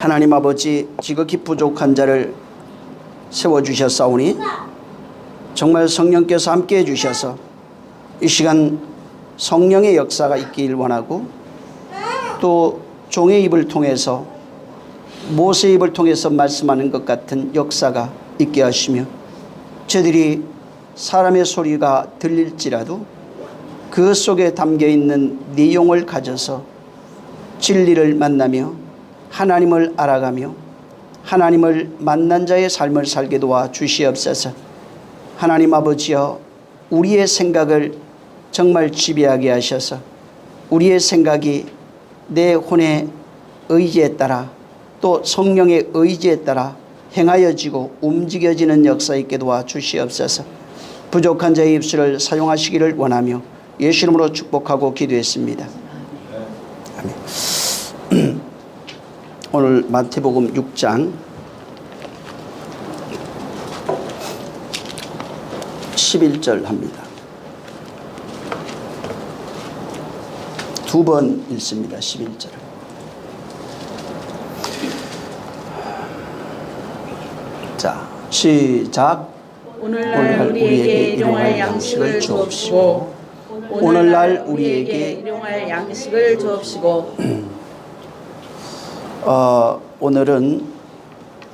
하나님 아버지, 지극히 부족한 자를 세워주셨사오니 정말 성령께서 함께해 주셔서 이 시간 성령의 역사가 있길 원하고, 또 종의 입을 통해서, 모세의 입을 통해서 말씀하는 것 같은 역사가 있게 하시며, 저들이 사람의 소리가 들릴지라도 그 속에 담겨있는 내용을 가져서 진리를 만나며 하나님을 알아가며 하나님을 만난 자의 삶을 살게 도와 주시옵소서. 하나님 아버지여, 우리의 생각을 정말 지배하게 하셔서 우리의 생각이 내 혼의 의지에 따라, 또 성령의 의지에 따라 행하여지고 움직여지는 역사 있게 도와 주시옵소서. 부족한 자의 입술을 사용하시기를 원하며 예수 이름으로 축복하고 기도했습니다. 아멘. 오늘 마태복음 6장 11절 합니다. 두 번 읽습니다. 11절을. 자, 시작. 오늘날 우리에게 일용할 양식을 주옵시고, 오늘날 우리에게 일용할 양식을 주옵시고. 오늘은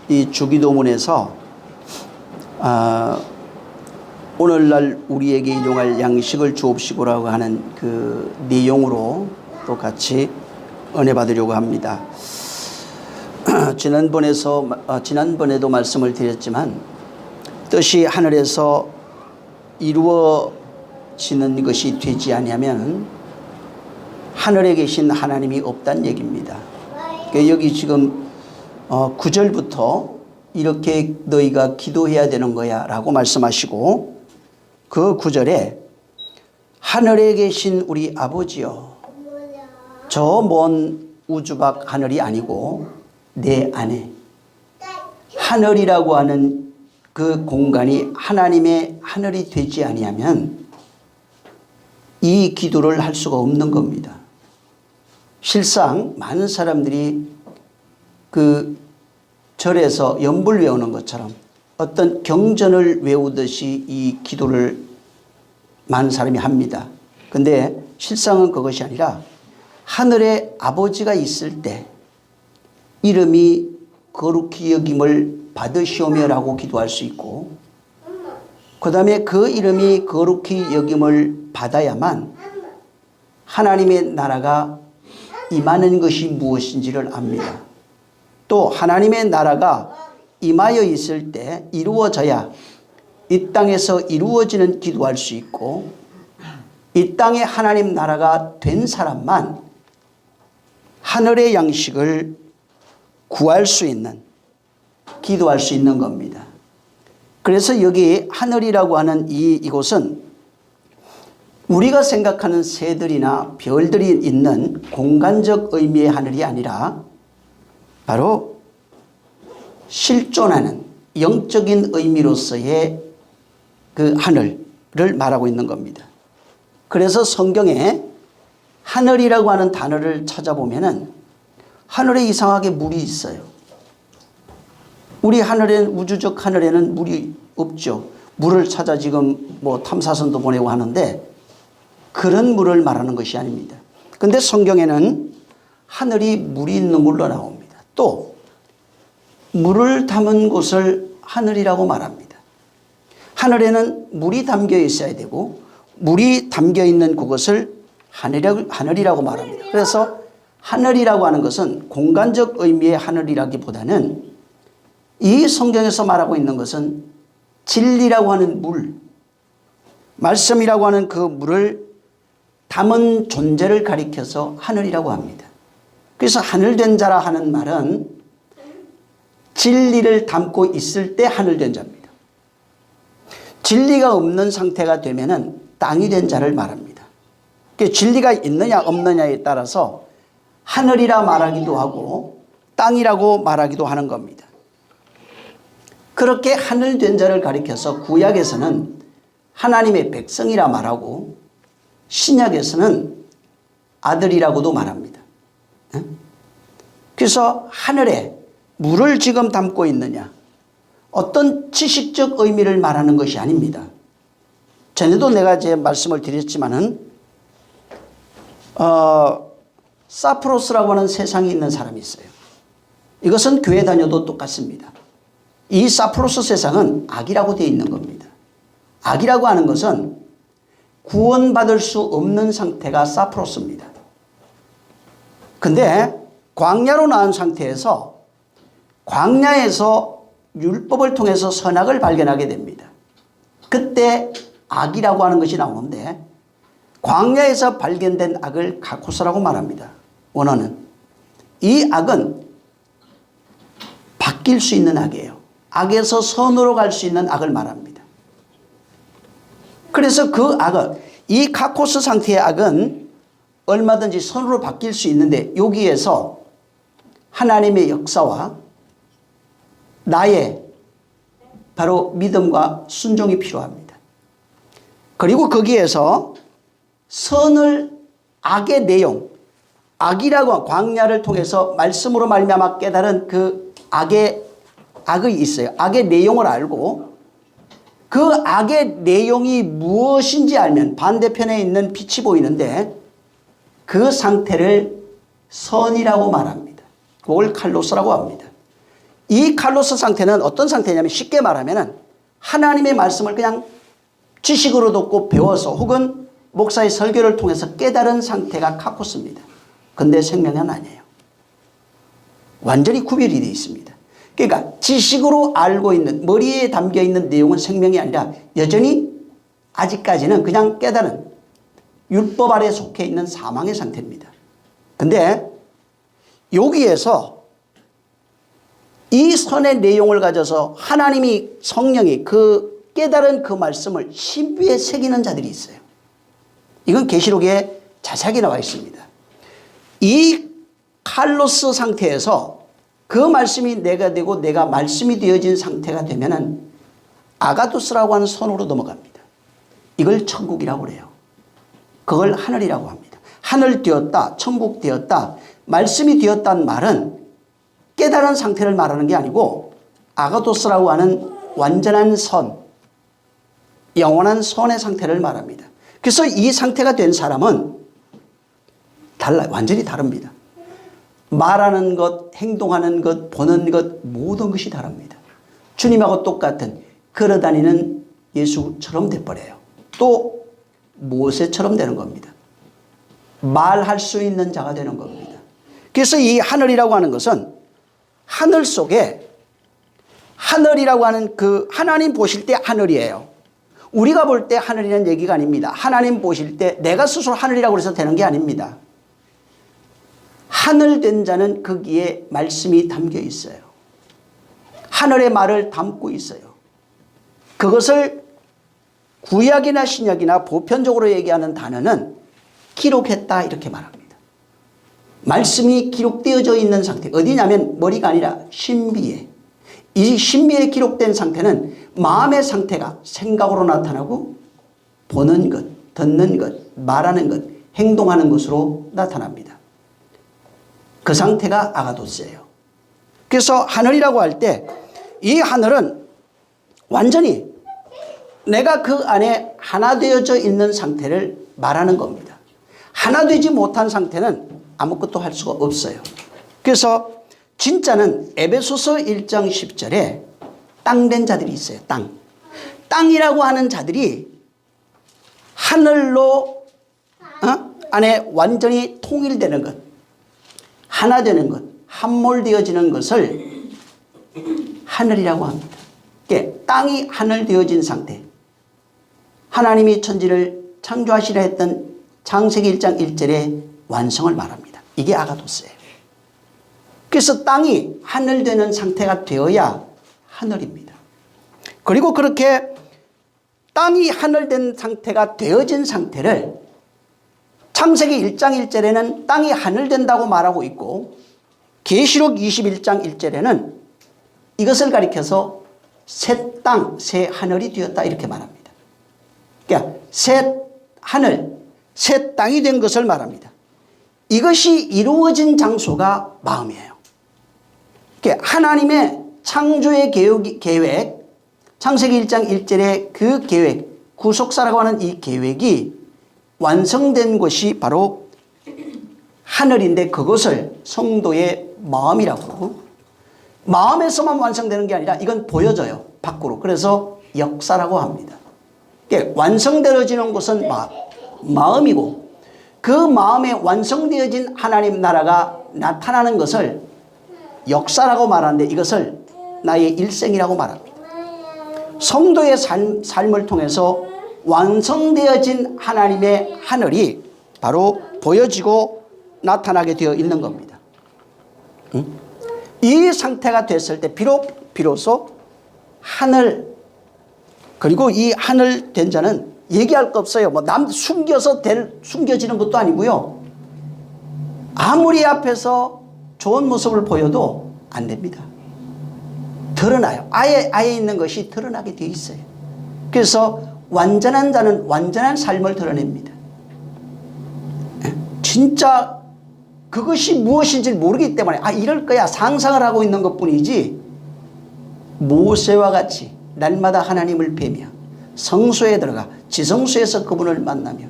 이 주기도문에서 오늘날 우리에게 일용할 양식을 주옵시고라고 하는 그 내용으로 또 같이 은혜 받으려고 합니다. 지난번에도 말씀을 드렸지만, 뜻이 하늘에서 이루어지는 것이 되지 아니하면 하늘에 계신 하나님이 없다는 얘기입니다. 여기 지금 9절부터 이렇게 너희가 기도해야 되는 거야 라고 말씀하시고, 그 9절에 하늘에 계신 우리 아버지여, 저 먼 우주 밖 하늘이 아니고 내 안에 하늘이라고 하는 그 공간이 하나님의 하늘이 되지 아니하면 이 기도를 할 수가 없는 겁니다. 실상 많은 사람들이 그 절에서 연불 외우는 것처럼 어떤 경전을 외우듯이 이 기도를 많은 사람이 합니다. 그런데 실상은 그것이 아니라 하늘에 아버지가 있을 때 이름이 거룩히 여김을 받으시오며라고 기도할 수 있고, 그 다음에 그 이름이 거룩히 여김을 받아야만 하나님의 나라가 임하는 것이 무엇인지를 압니다. 또 하나님의 나라가 임하여 있을 때 이루어져야 이 땅에서 이루어지는 기도할 수 있고, 이 땅에 하나님 나라가 된 사람만 하늘의 양식을 구할 수 있는, 기도할 수 있는 겁니다. 그래서 여기 하늘이라고 하는 이곳은 우리가 생각하는 새들이나 별들이 있는 공간적 의미의 하늘이 아니라 바로 실존하는 영적인 의미로서의 그 하늘을 말하고 있는 겁니다. 그래서 성경에 하늘이라고 하는 단어를 찾아보면은 하늘에 이상하게 물이 있어요. 우리 하늘에는, 우주적 하늘에는 물이 없죠. 물을 찾아 지금 뭐 탐사선도 보내고 하는데 그런 물을 말하는 것이 아닙니다. 그런데 성경에는 하늘이 물이 있는 걸로 나옵니다. 또 물을 담은 곳을 하늘이라고 말합니다. 하늘에는 물이 담겨 있어야 되고, 물이 담겨 있는 그것을 하늘이라고 말합니다. 그래서 하늘이라고 하는 것은 공간적 의미의 하늘이라기보다는 이 성경에서 말하고 있는 것은 진리라고 하는 물, 말씀이라고 하는 그 물을 담은 존재를 가리켜서 하늘이라고 합니다. 그래서 하늘된 자라 하는 말은 진리를 담고 있을 때 하늘된 자입니다. 진리가 없는 상태가 되면은 땅이 된 자를 말합니다. 그러니까 진리가 있느냐 없느냐에 따라서 하늘이라 말하기도 하고 땅이라고 말하기도 하는 겁니다. 그렇게 하늘된 자를 가리켜서 구약에서는 하나님의 백성이라 말하고, 신약에서는 아들이라고도 말합니다. 그래서 하늘에 물을 지금 담고 있느냐, 어떤 지식적 의미를 말하는 것이 아닙니다. 전에도 내가 제 말씀을 드렸지만은 사프로스라고 하는 세상에 있는 사람이 있어요. 이것은 교회 다녀도 똑같습니다. 이 사프로스 세상은 악이라고 되어 있는 겁니다. 악이라고 하는 것은 구원받을 수 없는 상태가 사프로스입니다. 근데 광야로 나온 상태에서 광야에서 율법을 통해서 선악을 발견하게 됩니다. 그때 악이라고 하는 것이 나오는데 광야에서 발견된 악을 카코스라고 말합니다. 원어는. 이 악은 바뀔 수 있는 악이에요. 악에서 선으로 갈 수 있는 악을 말합니다. 그래서 그 악은, 이 카코스 상태의 악은 얼마든지 선으로 바뀔 수 있는데 여기에서 하나님의 역사와 나의 바로 믿음과 순종이 필요합니다. 그리고 거기에서 선을, 악의 내용, 악이라고 광야를 통해서 말씀으로 말미암아 깨달은 그 악이 있어요. 악의 내용을 알고 그 악의 내용이 무엇인지 알면 반대편에 있는 빛이 보이는데 그 상태를 선이라고 말합니다. 그걸 칼로스라고 합니다. 이 칼로스 상태는 어떤 상태냐면 쉽게 말하면 하나님의 말씀을 그냥 지식으로 듣고 배워서 혹은 목사의 설교를 통해서 깨달은 상태가 카코스입니다. 근데 생명은 아니에요. 완전히 구별이 되어 있습니다. 그러니까 지식으로 알고 있는, 머리에 담겨 있는 내용은 생명이 아니라 여전히 아직까지는 그냥 깨달은 율법 아래 속해 있는 사망의 상태입니다. 근데 여기에서 이 선의 내용을 가져서 하나님이, 성령이 그 깨달은 그 말씀을 신비에 새기는 자들이 있어요. 이건 계시록에 자세하게 나와 있습니다. 이 칼로스 상태에서 그 말씀이 내가 되고 내가 말씀이 되어진 상태가 되면은 아가도스라고 하는 선으로 넘어갑니다. 이걸 천국이라고 그래요. 그걸 하늘이라고 합니다. 하늘 되었다, 천국 되었다, 말씀이 되었다는 말은 깨달은 상태를 말하는 게 아니고 아가도스라고 하는 완전한 선, 영원한 선의 상태를 말합니다. 그래서 이 상태가 된 사람은 달라요. 완전히 다릅니다. 말하는 것, 행동하는 것, 보는 것, 모든 것이 다릅니다. 주님하고 똑같은 걸어다니는 예수처럼 돼버려요. 또 모세처럼 되는 겁니다. 말할 수 있는 자가 되는 겁니다. 그래서 이 하늘이라고 하는 것은 하늘 속에, 하늘이라고 하는 그 하나님 보실 때 하늘이에요. 우리가 볼 때 하늘이라는 얘기가 아닙니다. 하나님 보실 때 내가 스스로 하늘이라고 해서 되는 게 아닙니다. 하늘 된 자는 거기에 말씀이 담겨 있어요. 하늘의 말을 담고 있어요. 그것을 구약이나 신약이나 보편적으로 얘기하는 단어는 기록했다 이렇게 말합니다. 말씀이 기록되어져 있는 상태. 어디냐면 머리가 아니라 신비에. 이 신비에 기록된 상태는 마음의 상태가 생각으로 나타나고 보는 것, 듣는 것, 말하는 것, 행동하는 것으로 나타납니다. 그 상태가 아가도스예요. 그래서 하늘이라고 할 때 이 하늘은 완전히 내가 그 안에 하나 되어져 있는 상태를 말하는 겁니다. 하나 되지 못한 상태는 아무것도 할 수가 없어요. 그래서 진짜는 에베소서 1장 10절에 땅된 자들이 있어요. 땅이라고 하는 자들이 하늘로 안에 완전히 통일되는 것, 하나 되는 것, 함몰되어지는 것을 하늘이라고 합니다. 땅이 하늘 되어진 상태. 하나님이 천지를 창조하시려 했던 창세기 1장 1절의 완성을 말합니다. 이게 아가도스예요. 그래서 땅이 하늘 되는 상태가 되어야 하늘입니다. 그리고 그렇게 땅이 하늘 된 상태가 되어진 상태를 창세기 1장 1절에는 땅이 하늘 된다고 말하고 있고 계시록 21장 1절에는 이것을 가리켜서 새 땅, 새 하늘이 되었다 이렇게 말합니다. 그러니까 새 하늘, 새 땅이 된 것을 말합니다. 이것이 이루어진 장소가 마음이에요. 하나님의 창조의 계획, 창세기 1장 1절의 그 계획, 구속사라고 하는 이 계획이 완성된 것이 바로 하늘인데 그것을 성도의 마음이라고, 마음에서만 완성되는 게 아니라 이건 보여져요, 밖으로. 그래서 역사라고 합니다. 완성되어지는 것은 마음이고, 그 마음에 완성되어진 하나님 나라가 나타나는 것을 역사라고 말하는데 이것을 나의 일생이라고 말합니다. 성도의 삶을 통해서 완성되어진 하나님의 하늘이 바로 보여지고 나타나게 되어 있는 겁니다. 이 상태가 됐을 때 비로소 하늘, 그리고 이 하늘 된 자는 얘기할 거 없어요. 뭐 남 숨겨지는 것도 아니고요. 아무리 앞에서 좋은 모습을 보여도 안 됩니다. 드러나요. 아예 있는 것이 드러나게 되어 있어요. 그래서 완전한 자는 완전한 삶을 드러냅니다. 진짜 그것이 무엇인지 모르기 때문에 이럴 거야 상상을 하고 있는 것뿐이지, 모세와 같이 날마다 하나님을 뵈며 성소에 들어가 지성소에서 그분을 만나며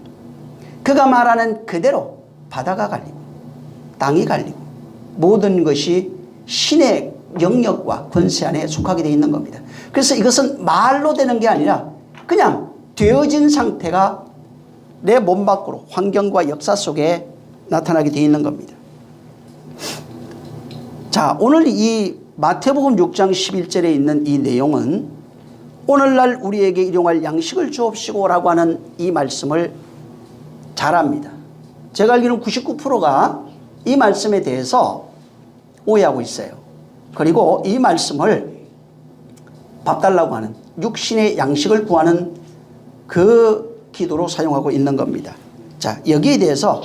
그가 말하는 그대로 바다가 갈리고 땅이 갈리고 모든 것이 신의 영역과 권세 안에 속하게 되어 있는 겁니다. 그래서 이것은 말로 되는 게 아니라 그냥 되어진 상태가 내 몸 밖으로 환경과 역사 속에 나타나게 되어 있는 겁니다. 자, 오늘 이 마태복음 6장 11절에 있는 이 내용은 오늘날 우리에게 일용할 양식을 주옵시고 라고 하는 이 말씀을 잘 압니다. 제가 알기로는 99%가 이 말씀에 대해서 오해하고 있어요. 그리고 이 말씀을 밥 달라고 하는 육신의 양식을 구하는 그 기도로 사용하고 있는 겁니다. 자, 여기에 대해서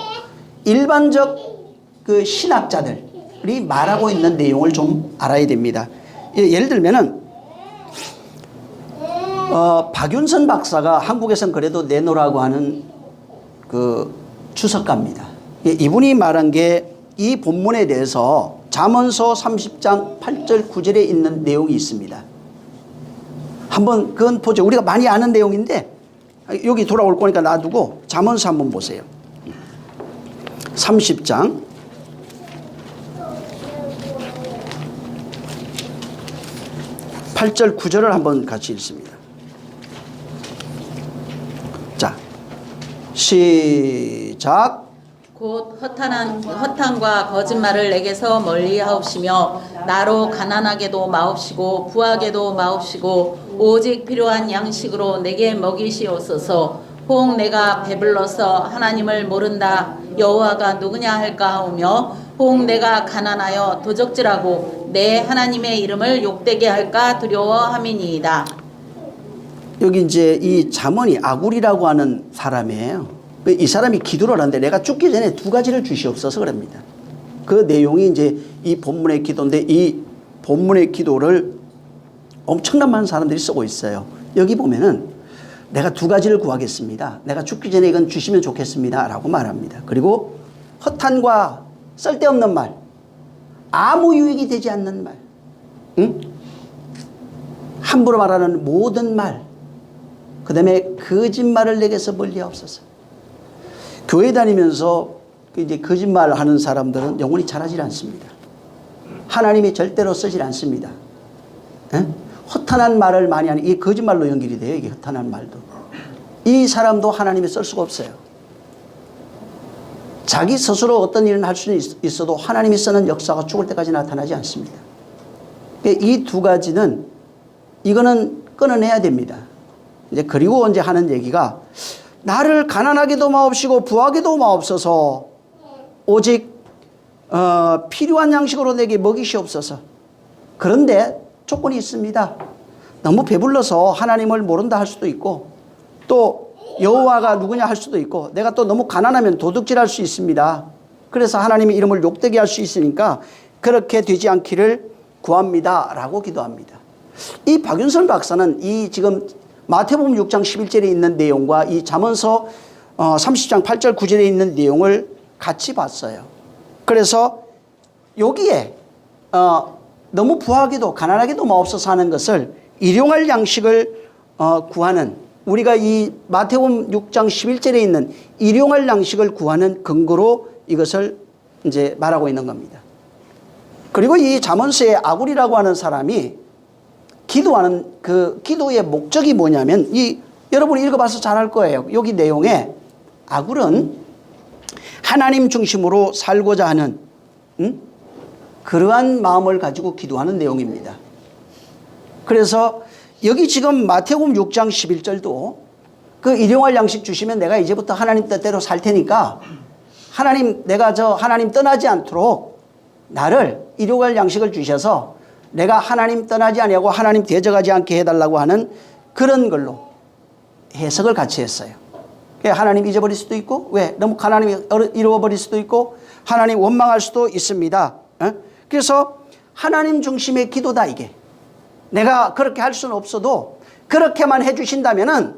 일반적 그 신학자들이 말하고 있는 내용을 좀 알아야 됩니다. 예를 들면은 박윤선 박사가 한국에선 그래도 내노라고 하는 그 주석가입니다. 이분이 말한 게 이 본문에 대해서 잠언서 30장 8절 9절에 있는 내용이 있습니다. 한번 그건 보죠. 우리가 많이 아는 내용인데 여기 돌아올 거니까 놔두고 잠언서 한번 보세요. 30장 8절 9절을 한번 같이 읽습니다. 자, 시작. 곧 허탄과 거짓말을 내게서 멀리하옵시며 나로 가난하게도 마옵시고 부하게도 마옵시고 오직 필요한 양식으로 내게 먹이시옵소서. 혹 내가 배불러서 하나님을 모른다 여호와가 누구냐 할까 하오며 혹 내가 가난하여 도적질하고 내 하나님의 이름을 욕되게 할까 두려워함이니이다. 여기 이제 이 잠언이 아굴이라고 하는 사람이에요. 이 사람이 기도를 하는데 내가 죽기 전에 두 가지를 주시옵소서 그럽니다. 그 내용이 이제 이 본문의 기도인데 이 본문의 기도를 엄청난 많은 사람들이 쓰고 있어요. 여기 보면은 내가 두 가지를 구하겠습니다. 내가 죽기 전에 이건 주시면 좋겠습니다. 라고 말합니다. 그리고 허탄과 쓸데없는 말, 아무 유익이 되지 않는 말, 함부로 말하는 모든 말, 그 다음에 거짓말을 내게서 멀리하옵소서. 교회 다니면서 이제 거짓말 하는 사람들은 영혼이 자라질 않습니다. 하나님이 절대로 쓰질 않습니다. 허탄한 말을 많이 하는, 이게 거짓말로 연결이 돼요. 이게 허탄한 말도. 이 사람도 하나님이 쓸 수가 없어요. 자기 스스로 어떤 일을 할 수는 있어도 하나님이 쓰는 역사가 죽을 때까지 나타나지 않습니다. 이 두 가지는 이거는 끊어내야 됩니다. 이제 그리고 이제 하는 얘기가 나를 가난하게도 마옵시고 부하게도 마옵소서. 오직 필요한 양식으로 내게 먹이시옵소서. 그런데 조건이 있습니다. 너무 배불러서 하나님을 모른다 할 수도 있고 또 여호와가 누구냐 할 수도 있고 내가 또 너무 가난하면 도둑질할 수 있습니다. 그래서 하나님의 이름을 욕되게 할 수 있으니까 그렇게 되지 않기를 구합니다 라고 기도합니다. 이 박윤선 박사는 이 지금 마태복음 6장 11절에 있는 내용과 이 잠언서 30장 8절 9절에 있는 내용을 같이 봤어요. 그래서 여기에 너무 부하게도 가난하게도 마옵소서 하는 것을 일용할 양식을 구하는, 우리가 이 마태복음 6장 11절에 있는 일용할 양식을 구하는 근거로 이것을 이제 말하고 있는 겁니다. 그리고 이 잠언서의 아굴이라고 하는 사람이 기도하는 그 기도의 목적이 뭐냐면, 여러분이 읽어봐서 잘 알 거예요. 여기 내용에 아굴은 하나님 중심으로 살고자 하는 그러한 마음을 가지고 기도하는 내용입니다. 그래서 여기 지금 마태복음 6장 11절도 그 일용할 양식 주시면 내가 이제부터 하나님 뜻대로 살 테니까 하나님, 내가 하나님 떠나지 않도록 나를 일용할 양식을 주셔서 내가 하나님 떠나지 아니하고 하나님 대적하지 않게 해달라고 하는 그런 걸로 해석을 같이 했어요. 하나님 잊어버릴 수도 있고, 왜? 너무 하나님이 잃어버릴 수도 있고, 하나님 원망할 수도 있습니다. 그래서 하나님 중심의 기도다, 이게. 내가 그렇게 할 수는 없어도 그렇게만 해주신다면은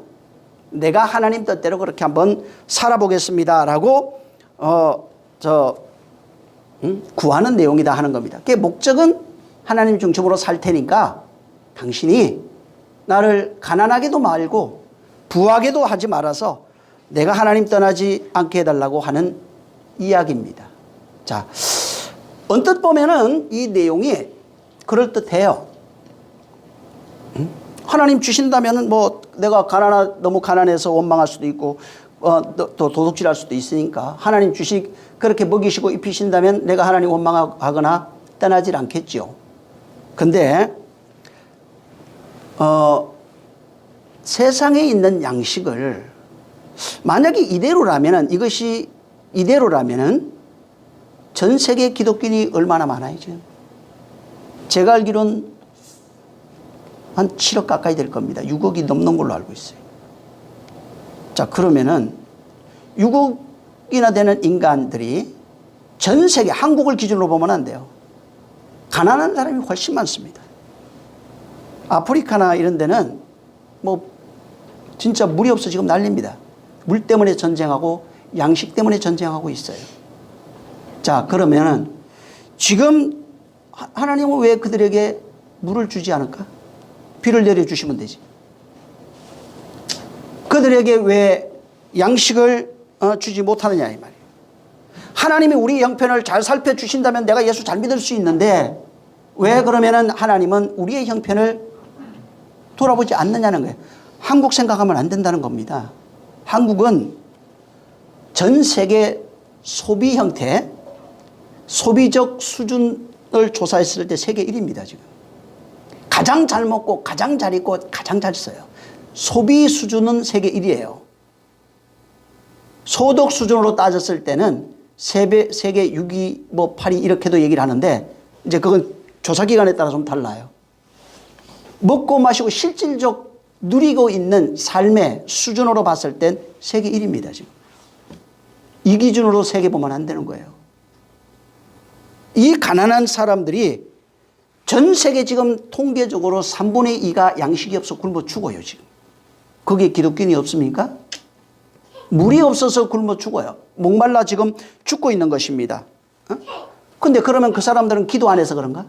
내가 하나님 뜻대로 그렇게 한번 살아보겠습니다 라고 구하는 내용이다 하는 겁니다. 그 목적은 하나님 중심으로 살 테니까 당신이 나를 가난하게도 말고 부하게도 하지 말아서 내가 하나님 떠나지 않게 해달라고 하는 이야기입니다. 자, 언뜻 보면은 이 내용이 그럴듯해요. 하나님 주신다면은 뭐 내가 너무 가난해서 원망할 수도 있고 또 도둑질할 수도 있으니까 하나님 그렇게 먹이시고 입히신다면 내가 하나님 원망하거나 떠나질 않겠죠. 근데 세상에 있는 양식을 만약에 이것이 이대로라면은 전 세계 기독교인이 얼마나 많아요, 지금? 제가 알기로는 한 7억 가까이 될 겁니다. 6억이 넘는 걸로 알고 있어요. 자, 그러면은 6억이나 되는 인간들이 전 세계, 한국을 기준으로 보면 안 돼요. 가난한 사람이 훨씬 많습니다. 아프리카나 이런 데는 뭐 진짜 물이 없어 지금 난립니다. 물 때문에 전쟁하고 양식 때문에 전쟁하고 있어요. 자, 그러면은 지금 하나님은 왜 그들에게 물을 주지 않을까? 비를 내려주시면 되지. 그들에게 왜 양식을 주지 못하느냐 이 말이에요. 하나님이 우리 형편을 잘 살펴주신다면 내가 예수 잘 믿을 수 있는데 왜 그러면은 하나님은 우리의 형편을 돌아보지 않느냐는 거예요. 한국 생각하면 안 된다는 겁니다. 한국은 전 세계 소비 형태, 소비적 수준을 조사했을 때 세계 1위입니다, 지금. 가장 잘 먹고, 가장 잘 입고, 가장 잘 써요. 소비 수준은 세계 1위예요. 소득 수준으로 따졌을 때는 세계 6위, 뭐 8위 이렇게도 얘기를 하는데 이제 그건 조사기관에 따라 좀 달라요. 먹고 마시고 실질적 누리고 있는 삶의 수준으로 봤을 땐 세계 1위입니다, 지금. 이 기준으로 세계 보면 안 되는 거예요. 이 가난한 사람들이 전 세계 지금 통계적으로 3분의 2가 양식이 없어 굶어 죽어요, 지금. 거기에 기독교인이 없습니까? 물이 없어서 굶어 죽어요. 목말라 지금 죽고 있는 것입니다. 근데 그러면 그 사람들은 기도 안 해서 그런가?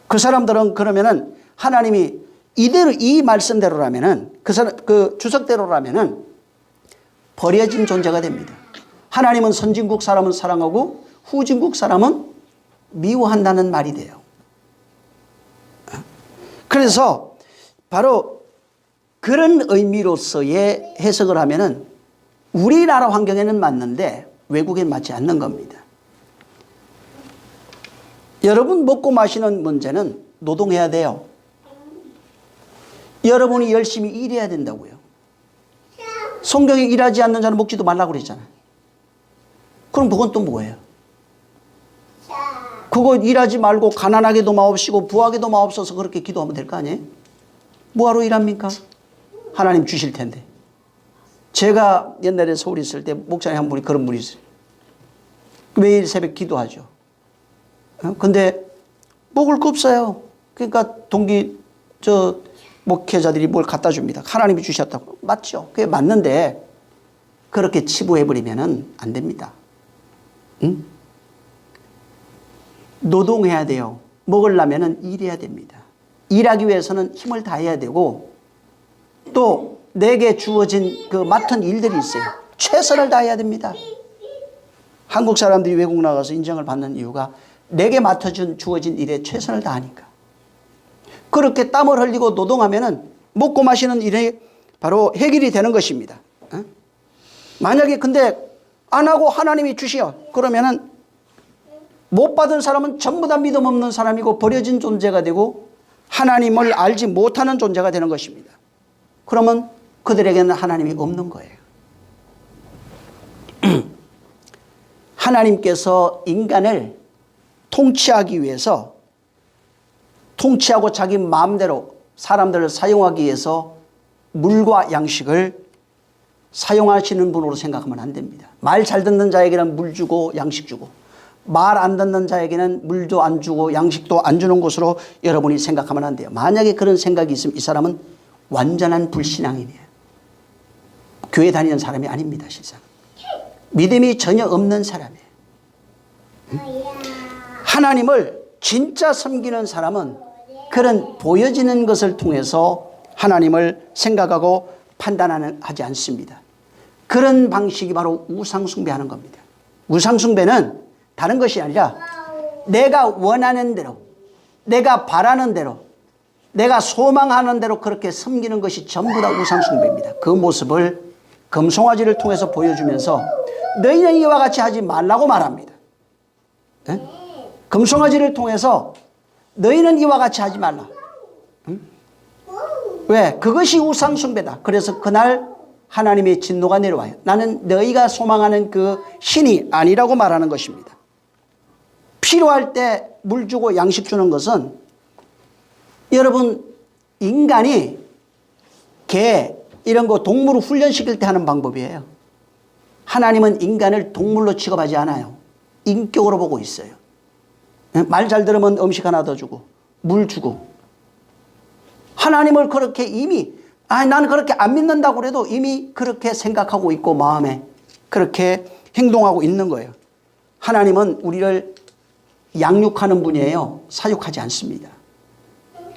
그 사람들은 그러면은 하나님이 이대로 이 말씀대로라면은 그 주석대로라면은 버려진 존재가 됩니다. 하나님은 선진국 사람은 사랑하고 후진국 사람은 미워한다는 말이 돼요. 그래서 바로 그런 의미로서의 해석을 하면은 우리나라 환경에는 맞는데 외국엔 맞지 않는 겁니다. 여러분 먹고 마시는 문제는 노동해야 돼요. 여러분이 열심히 일해야 된다고요. 성경에 일하지 않는 자는 먹지도 말라고 그랬잖아요. 그럼 그건 또 뭐예요? 그거 일하지 말고 가난하게도 마옵시고 부하게도 마옵소서 그렇게 기도하면 될 거 아니에요? 뭐하러 일합니까? 하나님 주실 텐데. 제가 옛날에 서울에 있을 때 목장에 한 분이 그런 분이 있어요. 매일 새벽 기도하죠. 근데 먹을 거 없어요. 그러니까 목회자들이 뭘 갖다 줍니다. 하나님이 주셨다고. 맞죠? 그게 맞는데 그렇게 치부해버리면 안 됩니다. 응? 노동해야 돼요. 먹으려면 일해야 됩니다. 일하기 위해서는 힘을 다해야 되고 또 내게 주어진 그 맡은 일들이 있어요. 최선을 다해야 됩니다. 한국 사람들이 외국 나가서 인정을 받는 이유가 내게 맡아준 주어진 일에 최선을 다하니까. 그렇게 땀을 흘리고 노동하면은 먹고 마시는 일이 바로 해결이 되는 것입니다. 만약에 근데 안 하고 하나님이 주시어 그러면은 못 받은 사람은 전부 다 믿음 없는 사람이고 버려진 존재가 되고 하나님을 알지 못하는 존재가 되는 것입니다. 그러면 그들에게는 하나님이 없는 거예요. 하나님께서 인간을 통치하기 위해서 통치하고 자기 마음대로 사람들을 사용하기 위해서 물과 양식을 사용하시는 분으로 생각하면 안 됩니다. 말 잘 듣는 자에게는 물 주고 양식 주고 말 안 듣는 자에게는 물도 안 주고 양식도 안 주는 것으로 여러분이 생각하면 안 돼요. 만약에 그런 생각이 있으면 이 사람은 완전한 불신앙이에요. 교회 다니는 사람이 아닙니다. 실상 믿음이 전혀 없는 사람이에요. 하나님을 진짜 섬기는 사람은 그런 보여지는 것을 통해서 하나님을 생각하고 판단하지 않습니다. 그런 방식이 바로 우상숭배하는 겁니다. 우상숭배는 다른 것이 아니라 내가 원하는 대로 내가 바라는 대로 내가 소망하는 대로 그렇게 섬기는 것이 전부 다 우상숭배입니다. 그 모습을 금송아지를 통해서 보여주면서 너희는 이와 같이 하지 말라고 말합니다. 네? 금송아지를 통해서 너희는 이와 같이 하지 말라. 왜? 그것이 우상숭배다. 그래서 그날 하나님의 진노가 내려와요. 나는 너희가 소망하는 그 신이 아니라고 말하는 것입니다. 필요할 때 물 주고 양식 주는 것은 여러분 인간이 개 이런 거 동물을 훈련시킬 때 하는 방법이에요. 하나님은 인간을 동물로 취급하지 않아요. 인격으로 보고 있어요. 말 잘 들으면 음식 하나 더 주고 물 주고 하나님을 그렇게 이미 나는 그렇게 안 믿는다고 그래도 이미 그렇게 생각하고 있고 마음에 그렇게 행동하고 있는 거예요. 하나님은 우리를 양육하는 분이에요. 사육하지 않습니다.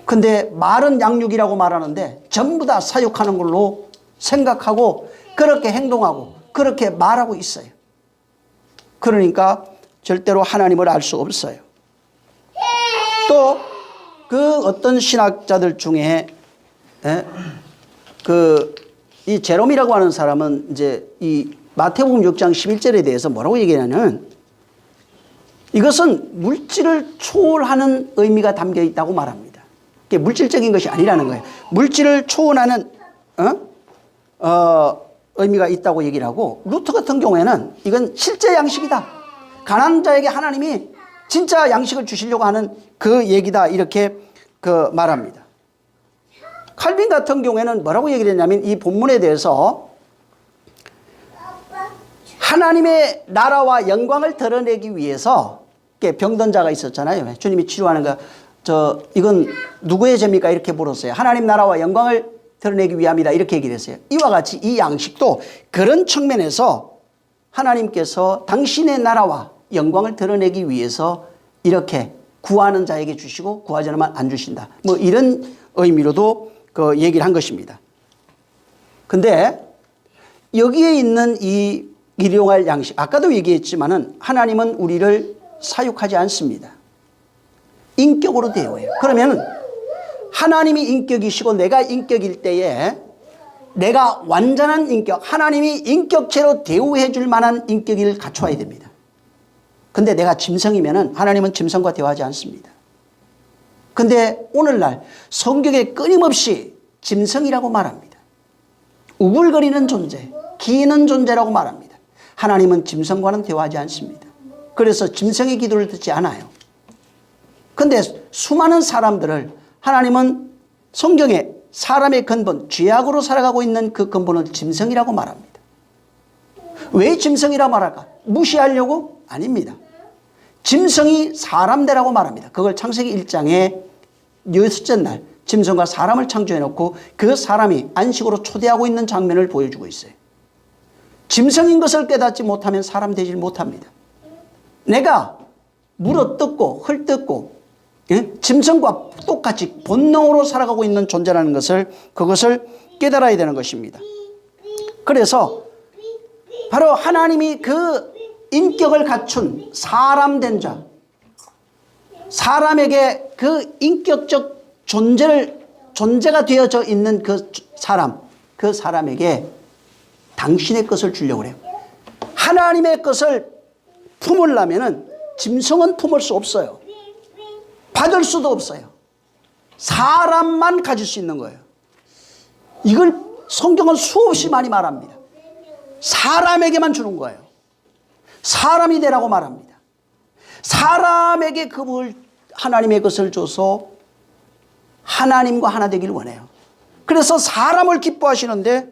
근데 말은 양육이라고 말하는데 전부 다 사육하는 걸로 생각하고 그렇게 행동하고 그렇게 말하고 있어요. 그러니까 절대로 하나님을 알 수 없어요. 또 그 어떤 신학자들 중에 이 제롬이라고 하는 사람은 이제 이 마태복음 6장 11절에 대해서 뭐라고 얘기하냐면 이것은 물질을 초월하는 의미가 담겨 있다고 말합니다. 이게 물질적인 것이 아니라는 거예요. 물질을 초월하는 의미가 있다고 얘기를 하고 루트 같은 경우에는 이건 실제 양식이다. 가난한 자에게 하나님이 진짜 양식을 주시려고 하는 그 얘기다. 이렇게 말합니다. 칼빈 같은 경우에는 뭐라고 얘기를 했냐면 이 본문에 대해서 하나님의 나라와 영광을 드러내기 위해서 병든 자가 있었잖아요. 주님이 치료하는 거. 이건 누구의 죄입니까? 이렇게 물었어요. 하나님 나라와 영광을 드러내기 위함이다. 이렇게 얘기를 했어요. 이와 같이 이 양식도 그런 측면에서 하나님께서 당신의 나라와 영광을 드러내기 위해서 이렇게 구하는 자에게 주시고 구하지 않으면 안 주신다. 뭐 이런 의미로도 그 얘기를 한 것입니다. 근데 여기에 있는 이 일용할 양식, 아까도 얘기했지만은 하나님은 우리를 사육하지 않습니다. 인격으로 대우해요. 그러면 하나님이 인격이시고 내가 인격일 때에 내가 완전한 인격, 하나님이 인격체로 대우해 줄 만한 인격을 갖춰야 됩니다. 근데 내가 짐승이면은 하나님은 짐승과 대화하지 않습니다. 근데 오늘날 성경에 끊임없이 짐승이라고 말합니다. 우글거리는 존재, 기는 존재라고 말합니다. 하나님은 짐승과는 대화하지 않습니다. 그래서 짐승의 기도를 듣지 않아요. 근데 수많은 사람들을 하나님은 성경에 사람의 근본, 죄악으로 살아가고 있는 그 근본을 짐승이라고 말합니다. 왜 짐승이라고 말할까? 무시하려고? 아닙니다. 짐승이 사람되라고 말합니다. 그걸 창세기 1장에 여섯째 날 짐승과 사람을 창조해 놓고 그 사람이 안식으로 초대하고 있는 장면을 보여주고 있어요. 짐승인 것을 깨닫지 못하면 사람 되질 못합니다. 내가 물어뜯고 흙뜯고 예? 짐승과 똑같이 본능으로 살아가고 있는 존재라는 것을 그것을 깨달아야 되는 것입니다. 그래서 바로 하나님이 그 인격을 갖춘 사람 된 자, 사람에게 그 인격적 존재가 되어져 있는 그 사람에게 당신의 것을 주려고 해요. 하나님의 것을 품으려면은 짐승은 품을 수 없어요. 받을 수도 없어요. 사람만 가질 수 있는 거예요. 이걸 성경은 수없이 많이 말합니다. 사람에게만 주는 거예요. 사람이 되라고 말합니다. 사람에게 하나님의 것을 줘서 하나님과 하나 되기를 원해요. 그래서 사람을 기뻐하시는데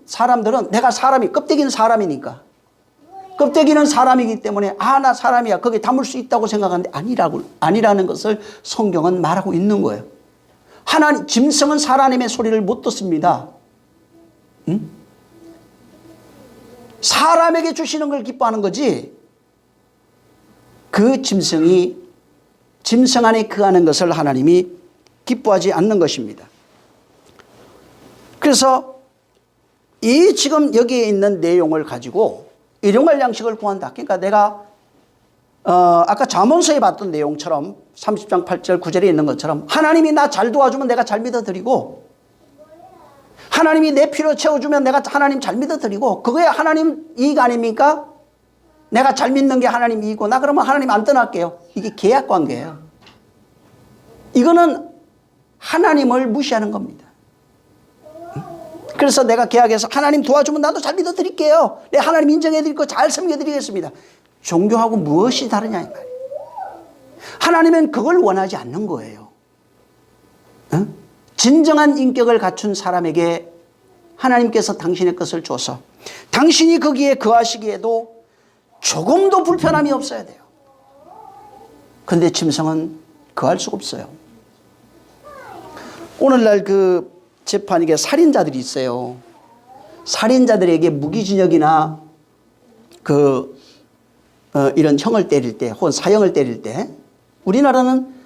사람들은 내가 껍데기는 사람이니까 껍데기는 사람이기 때문에 나 사람이야 거기에 담을 수 있다고 생각하는데 아니라는 것을 성경은 말하고 있는 거예요. 짐승은 하나님의 소리를 못 듣습니다. 응? 사람에게 주시는 걸 기뻐하는 거지 그 짐승 안에 거하는 것을 하나님이 기뻐하지 않는 것입니다. 그래서 이 지금 여기에 있는 내용을 가지고 일용할 양식을 구한다. 그러니까 내가 아까 잠언서에 봤던 내용처럼 30장 8절 9절에 있는 것처럼 하나님이 나 잘 도와주면 내가 잘 믿어드리고 하나님이 내 필요 채워주면 내가 하나님 잘 믿어드리고 그거에 하나님 이익 아닙니까? 내가 잘 믿는 게 하나님 이익이고 나 그러면 하나님 안 떠날게요. 이게 계약 관계예요. 이거는 하나님을 무시하는 겁니다. 그래서 내가 계약해서 하나님 도와주면 나도 잘 믿어드릴게요. 내 하나님 인정해드리고 잘 섬겨드리겠습니다. 종교하고 무엇이 다르냐 이 말이에요. 하나님은 그걸 원하지 않는 거예요. 진정한 인격을 갖춘 사람에게 하나님께서 당신의 것을 줘서 당신이 거기에 거하시기에도 조금도 불편함이 없어야 돼요. 그런데 짐승은 거할 수가 없어요. 오늘날 그 재판에 살인자들이 있어요. 살인자들에게 무기징역이나 이런 형을 때릴 때 혹은 사형을 때릴 때 우리나라는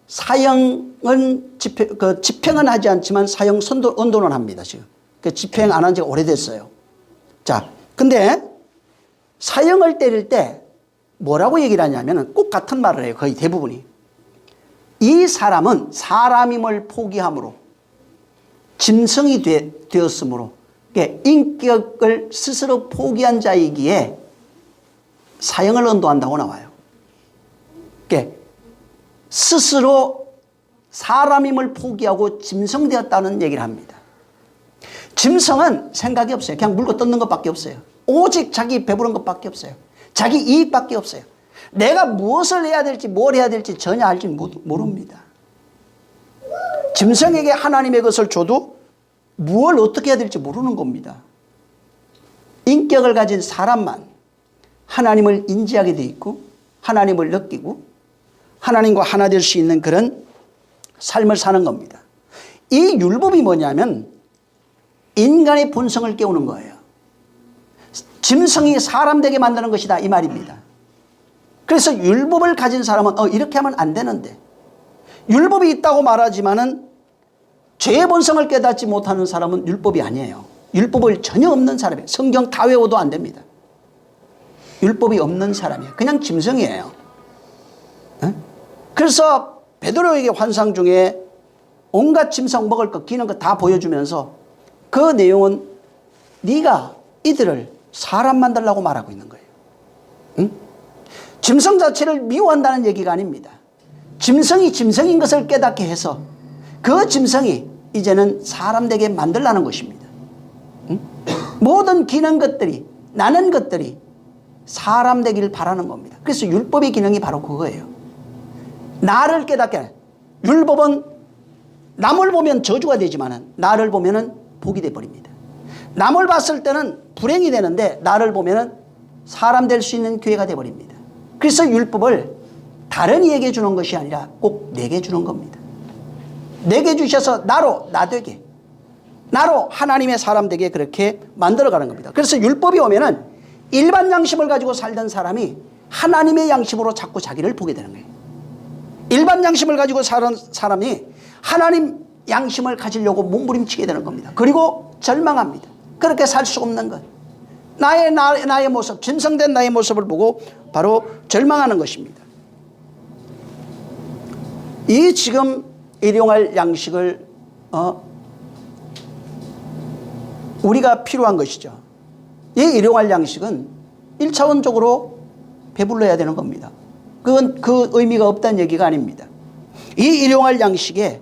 사형은 집행은 하지 않지만 사형 언도는 합니다. 지금 집행 안 한 지가 오래됐어요. 자, 근데 사형을 때릴 때 뭐라고 얘기를 하냐면은 꼭 같은 말을 해요. 거의 대부분이. 이 사람은 사람임을 포기함으로 짐승이 되었으므로 인격을 스스로 포기한 자이기에 사형을 언도한다고 나와요. 스스로 사람임을 포기하고 짐승 되었다는 얘기를 합니다. 짐승은 생각이 없어요. 그냥 물고 뜯는 것밖에 없어요. 오직 자기 배부른 것밖에 없어요. 자기 이익밖에 없어요. 내가 무엇을 해야 될지 뭘 해야 될지 전혀 알지 모릅니다. 짐승에게 하나님의 것을 줘도 무엇을 어떻게 해야 될지 모르는 겁니다. 인격을 가진 사람만 하나님을 인지하게 돼 있고 하나님을 느끼고 하나님과 하나 될 수 있는 그런 삶을 사는 겁니다. 이 율법이 뭐냐면 인간의 본성을 깨우는 거예요. 짐승이 사람 되게 만드는 것이다 이 말입니다. 그래서 율법을 가진 사람은 이렇게 하면 안 되는데 율법이 있다고 말하지만은 죄의 본성을 깨닫지 못하는 사람은 율법이 아니에요. 율법을 전혀 없는 사람이에요. 성경 다 외워도 안 됩니다. 율법이 없는 사람이에요. 그냥 짐승이에요. 그래서 베드로에게 환상 중에 온갖 짐승 먹을 것 기는 거 다 보여주면서 그 내용은 네가 이들을 사람 만들라고 말하고 있는 거예요. 응? 짐승 자체를 미워한다는 얘기가 아닙니다. 짐승이 짐승인 것을 깨닫게 해서 그 짐승이 이제는 사람 되게 만들라는 것입니다. 응? 모든 기는 것들이 나는 것들이 사람 되기를 바라는 겁니다. 그래서 율법의 기능이 바로 그거예요. 나를 깨닫게 하는. 율법은 남을 보면 저주가 되지만 나를 보면 복이 되어버립니다. 남을 봤을 때는 불행이 되는데 나를 보면 사람 될 수 있는 기회가 되어버립니다. 그래서 율법을 다른 이에게 주는 것이 아니라 꼭 내게 주는 겁니다. 내게 주셔서 나로 나 되게 나로 하나님의 사람 되게 그렇게 만들어가는 겁니다. 그래서 율법이 오면은 일반 양심을 가지고 살던 사람이 하나님의 양심으로 자꾸 자기를 보게 되는 거예요. 일반 양심을 가지고 사는 사람이 하나님 양심을 가지려고 몸부림치게 되는 겁니다. 그리고 절망합니다. 그렇게 살 수 없는 것. 나의 모습, 진성된 나의 모습을 보고 바로 절망하는 것입니다. 이 지금 일용할 양식을 우리가 필요한 것이죠. 이 일용할 양식은 1차원적으로 배불러야 되는 겁니다. 그건 그 의미가 없다는 얘기가 아닙니다. 이 일용할 양식에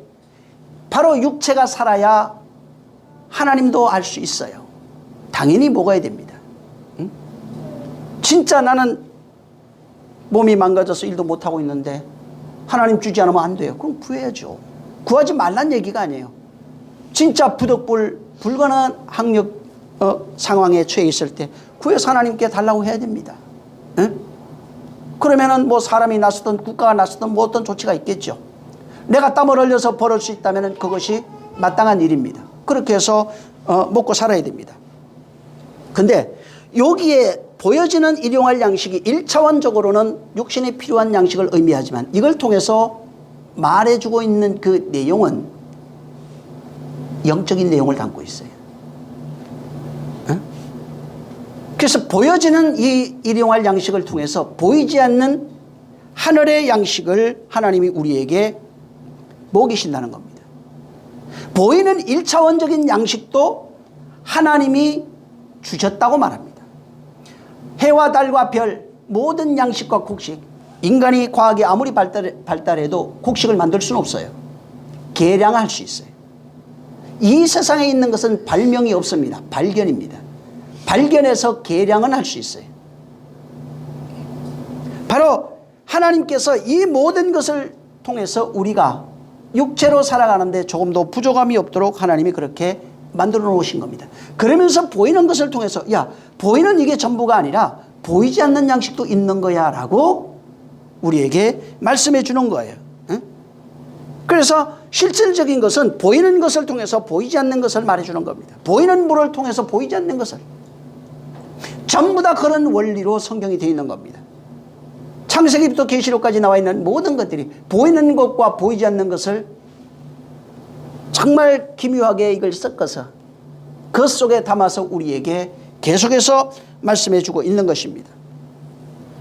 바로 육체가 살아야 하나님도 알 수 있어요. 당연히 먹어야 됩니다. 응? 진짜 나는 몸이 망가져서 일도 못하고 있는데 하나님 주지 않으면 안 돼요. 그럼 구해야죠. 구하지 말란 얘기가 아니에요. 진짜 부득불 불가능한 학력 상황에 처해 있을 때 구해서 하나님께 달라고 해야 됩니다. 응? 그러면은 뭐 사람이 나서든 국가가 나서든 뭐 어떤 조치가 있겠죠. 내가 땀을 흘려서 벌을 수 있다면 그것이 마땅한 일입니다. 그렇게 해서 먹고 살아야 됩니다. 근데 여기에 보여지는 일용할 양식이 1차원적으로는 육신에 필요한 양식을 의미하지만 이걸 통해서 말해주고 있는 그 내용은 영적인 내용을 담고 있어요. 그래서 보여지는 이 일용할 양식을 통해서 보이지 않는 하늘의 양식을 하나님이 우리에게 먹이신다는 겁니다. 보이는 1차원적인 양식도 하나님이 주셨다고 말합니다. 해와 달과 별 모든 양식과 곡식, 인간이 과학이 아무리 발달해도 곡식을 만들 수는 없어요. 계량할 수 있어요. 이 세상에 있는 것은 발명이 없습니다. 발견입니다. 발견해서 계량은 할 수 있어요. 바로 하나님께서 이 모든 것을 통해서 우리가 육체로 살아가는데 조금도 부족함이 없도록 하나님이 그렇게 만들어 놓으신 겁니다. 그러면서 보이는 것을 통해서 야, 보이는 이게 전부가 아니라 보이지 않는 양식도 있는 거야 라고 우리에게 말씀해 주는 거예요. 그래서 실질적인 것은 보이는 것을 통해서 보이지 않는 것을 말해주는 겁니다. 보이는 물을 통해서 보이지 않는 것을. 전부 다 그런 원리로 성경이 되어 있는 겁니다. 창세기부터 계시록까지 나와 있는 모든 것들이 보이는 것과 보이지 않는 것을 정말 기묘하게 이걸 섞어서 그 속에 담아서 우리에게 계속해서 말씀해 주고 있는 것입니다.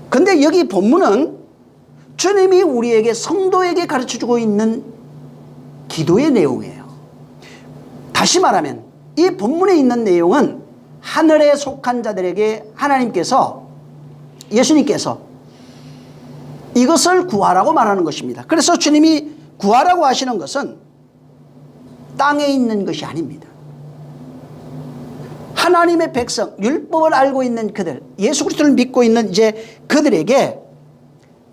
근데 여기 본문은 주님이 우리에게 성도에게 가르쳐 주고 있는 기도의 내용이에요. 다시 말하면 이 본문에 있는 내용은 하늘에 속한 자들에게 하나님께서 예수님께서 이것을 구하라고 말하는 것입니다. 그래서 주님이 구하라고 하시는 것은 땅에 있는 것이 아닙니다. 하나님의 백성, 율법을 알고 있는 그들, 예수 그리스도를 믿고 있는 이제 그들에게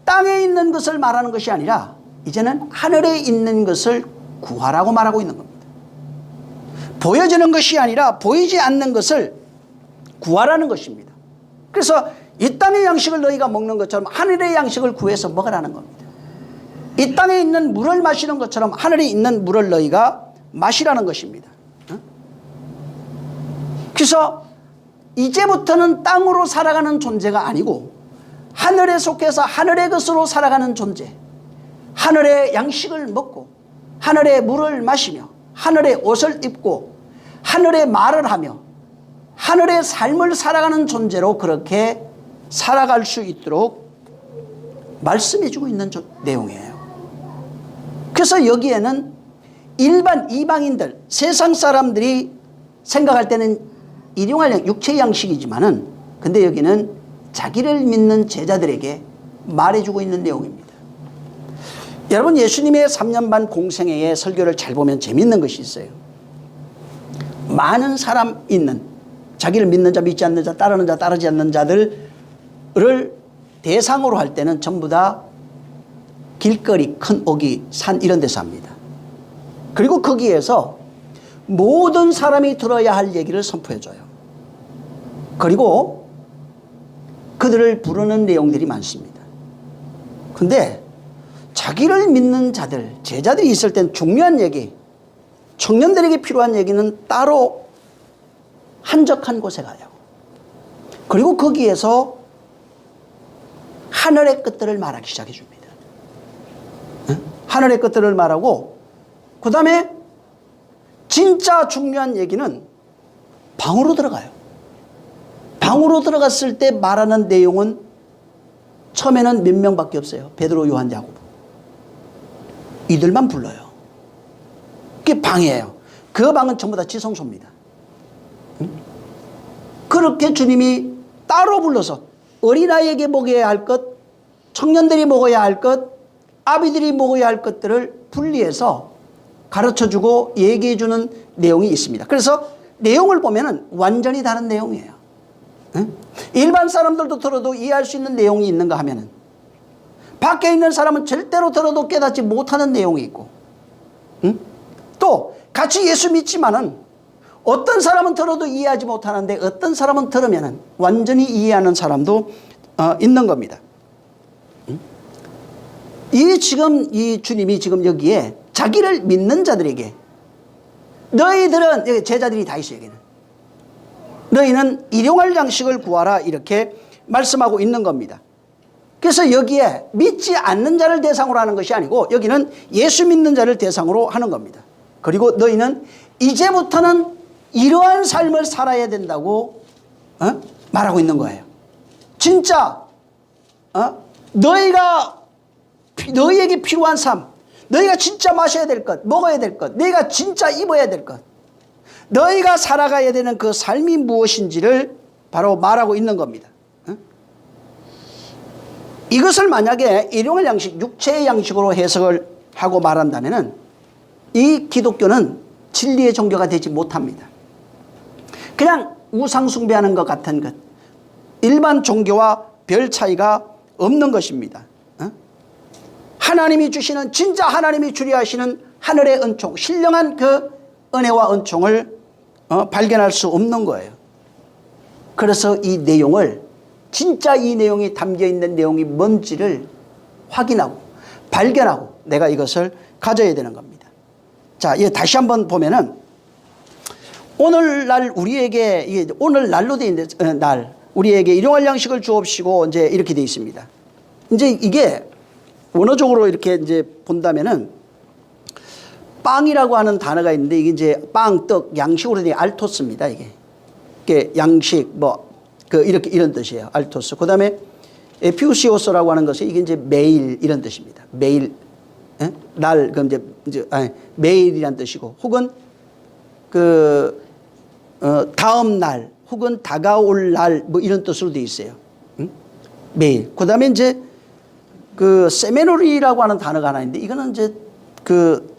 땅에 있는 것을 말하는 것이 아니라 이제는 하늘에 있는 것을 구하라고 말하고 있는 겁니다. 보여지는 것이 아니라 보이지 않는 것을 구하라는 것입니다. 그래서 이 땅의 양식을 너희가 먹는 것처럼 하늘의 양식을 구해서 먹으라는 겁니다. 이 땅에 있는 물을 마시는 것처럼 하늘에 있는 물을 너희가 마시라는 것입니다. 그래서 이제부터는 땅으로 살아가는 존재가 아니고 하늘에 속해서 하늘의 것으로 살아가는 존재, 하늘의 양식을 먹고 하늘의 물을 마시며 하늘의 옷을 입고 하늘의 말을 하며 하늘의 삶을 살아가는 존재로 그렇게 살아갈 수 있도록 말씀해 주고 있는 내용이에요. 그래서 여기에는 일반 이방인들, 세상 사람들이 생각할 때는 일용할 육체 양식이지만은 근데 여기는 자기를 믿는 제자들에게 말해주고 있는 내용입니다. 여러분, 예수님의 3년 반 공생애의 설교를 잘 보면 재밌는 것이 있어요. 많은 사람 있는, 자기를 믿는 자, 믿지 않는 자, 따르는 자, 따르지 않는 자들을 대상으로 할 때는 전부 다 길거리, 큰 오기, 산 이런 데서 합니다. 그리고 거기에서 모든 사람이 들어야 할 얘기를 선포해줘요. 그리고 그들을 부르는 내용들이 많습니다. 근데 자기를 믿는 자들, 제자들이 있을 땐 중요한 얘기, 청년들에게 필요한 얘기는 따로 한적한 곳에 가요. 그리고 거기에서 하늘의 끝들을 말하기 시작해 줍니다. 하늘의 것들을 말하고, 그 다음에 진짜 중요한 얘기는 방으로 들어가요. 방으로 들어갔을 때 말하는 내용은 처음에는 몇 명밖에 없어요. 베드로, 요한, 야고보. 이들만 불러요. 그게 방이에요. 그 방은 전부 다 지성소입니다. 그렇게 주님이 따로 불러서 어린아이에게 먹여야 할 것, 청년들이 먹어야 할 것, 아비들이 먹어야 할 것들을 분리해서 가르쳐주고 얘기해주는 내용이 있습니다. 그래서 내용을 보면 완전히 다른 내용이에요. 일반 사람들도 들어도 이해할 수 있는 내용이 있는가 하면은, 밖에 있는 사람은 절대로 들어도 깨닫지 못하는 내용이 있고, 또 같이 예수 믿지만은 어떤 사람은 들어도 이해하지 못하는데 어떤 사람은 들으면은 완전히 이해하는 사람도 있는 겁니다. 이 주님이 지금 여기에 자기를 믿는 자들에게, 너희들은, 여기 제자들이 다 있어요, 여기는. 너희는 일용할 양식을 구하라, 이렇게 말씀하고 있는 겁니다. 그래서 여기에 믿지 않는 자를 대상으로 하는 것이 아니고 여기는 예수 믿는 자를 대상으로 하는 겁니다. 그리고 너희는 이제부터는 이러한 삶을 살아야 된다고 말하고 있는 거예요. 진짜 너희에게 필요한 삶, 너희가 진짜 마셔야 될 것, 먹어야 될 것, 너희가 진짜 입어야 될 것, 너희가 살아가야 되는 그 삶이 무엇인지를 바로 말하고 있는 겁니다. 이것을 만약에 일용할 양식, 육체의 양식으로 해석을 하고 말한다면 이 기독교는 진리의 종교가 되지 못합니다. 그냥 우상 숭배하는 것 같은 것, 일반 종교와 별 차이가 없는 것입니다. 하나님이 주시는, 진짜 하나님이 주려 하시는 하늘의 은총, 신령한 그 은혜와 은총을 발견할 수 없는 거예요. 그래서 이 내용을, 진짜 이 내용이 담겨있는 내용이 뭔지를 확인하고 발견하고 내가 이것을 가져야 되는 겁니다. 자, 다시 한번 보면은 오늘날 우리에게, 이게 오늘날로 되어 있는데, 날 우리에게 일용할 양식을 주옵시고 이제 이렇게 되어 있습니다. 이제 이게 원어적으로 이렇게 이제 본다면은 빵이라고 하는 단어가 있는데, 이게 이제 빵, 떡, 양식으로 된 알토스입니다. 이게 양식, 이렇게 이런 뜻이에요. 알토스. 그 다음에 에피우시오스라고 하는 것이 이게 이제 매일 이런 뜻입니다. 매일, 날, 그럼 매일이란 뜻이고, 혹은 다음 날, 혹은 다가올 날, 이런 뜻으로 되어 있어요. 매일. 그 다음에 이제 세메놀이라고 하는 단어가 하나 있는데, 이거는 이제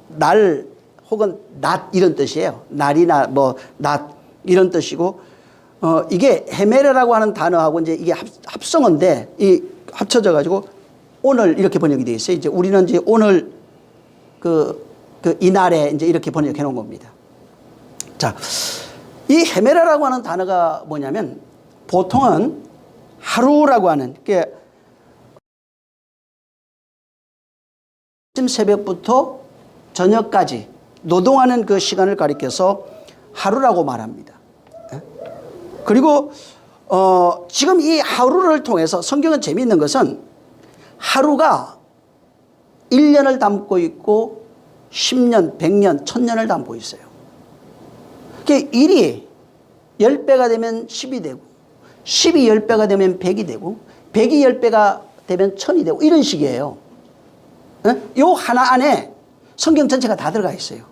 날 혹은 낮 이런 뜻이에요. 날이나 낮 이런 뜻이고, 이게 헤메레라고 하는 단어하고 이제 이게 합성어인데, 이 합쳐져 가지고 오늘 이렇게 번역이 되어 있어요. 이제 우리는 이제 오늘 이날에 이제 이렇게 번역해 놓은 겁니다. 자, 이 헤메레라고 하는 단어가 뭐냐면, 보통은 하루라고 하는, 아침 새벽부터 저녁까지 노동하는 그 시간을 가리켜서 하루라고 말합니다. 그리고 지금 이 하루를 통해서 성경은 재미있는 것은 하루가 1년을 담고 있고 10년, 100년, 1000년을 담고 있어요. 일이 10배가 되면 10이 되고, 10이 10배가 되면 100이 되고, 100이 10배가 되면 1000이 되고, 이런 식이에요. 요 하나 안에 성경 전체가 다 들어가 있어요.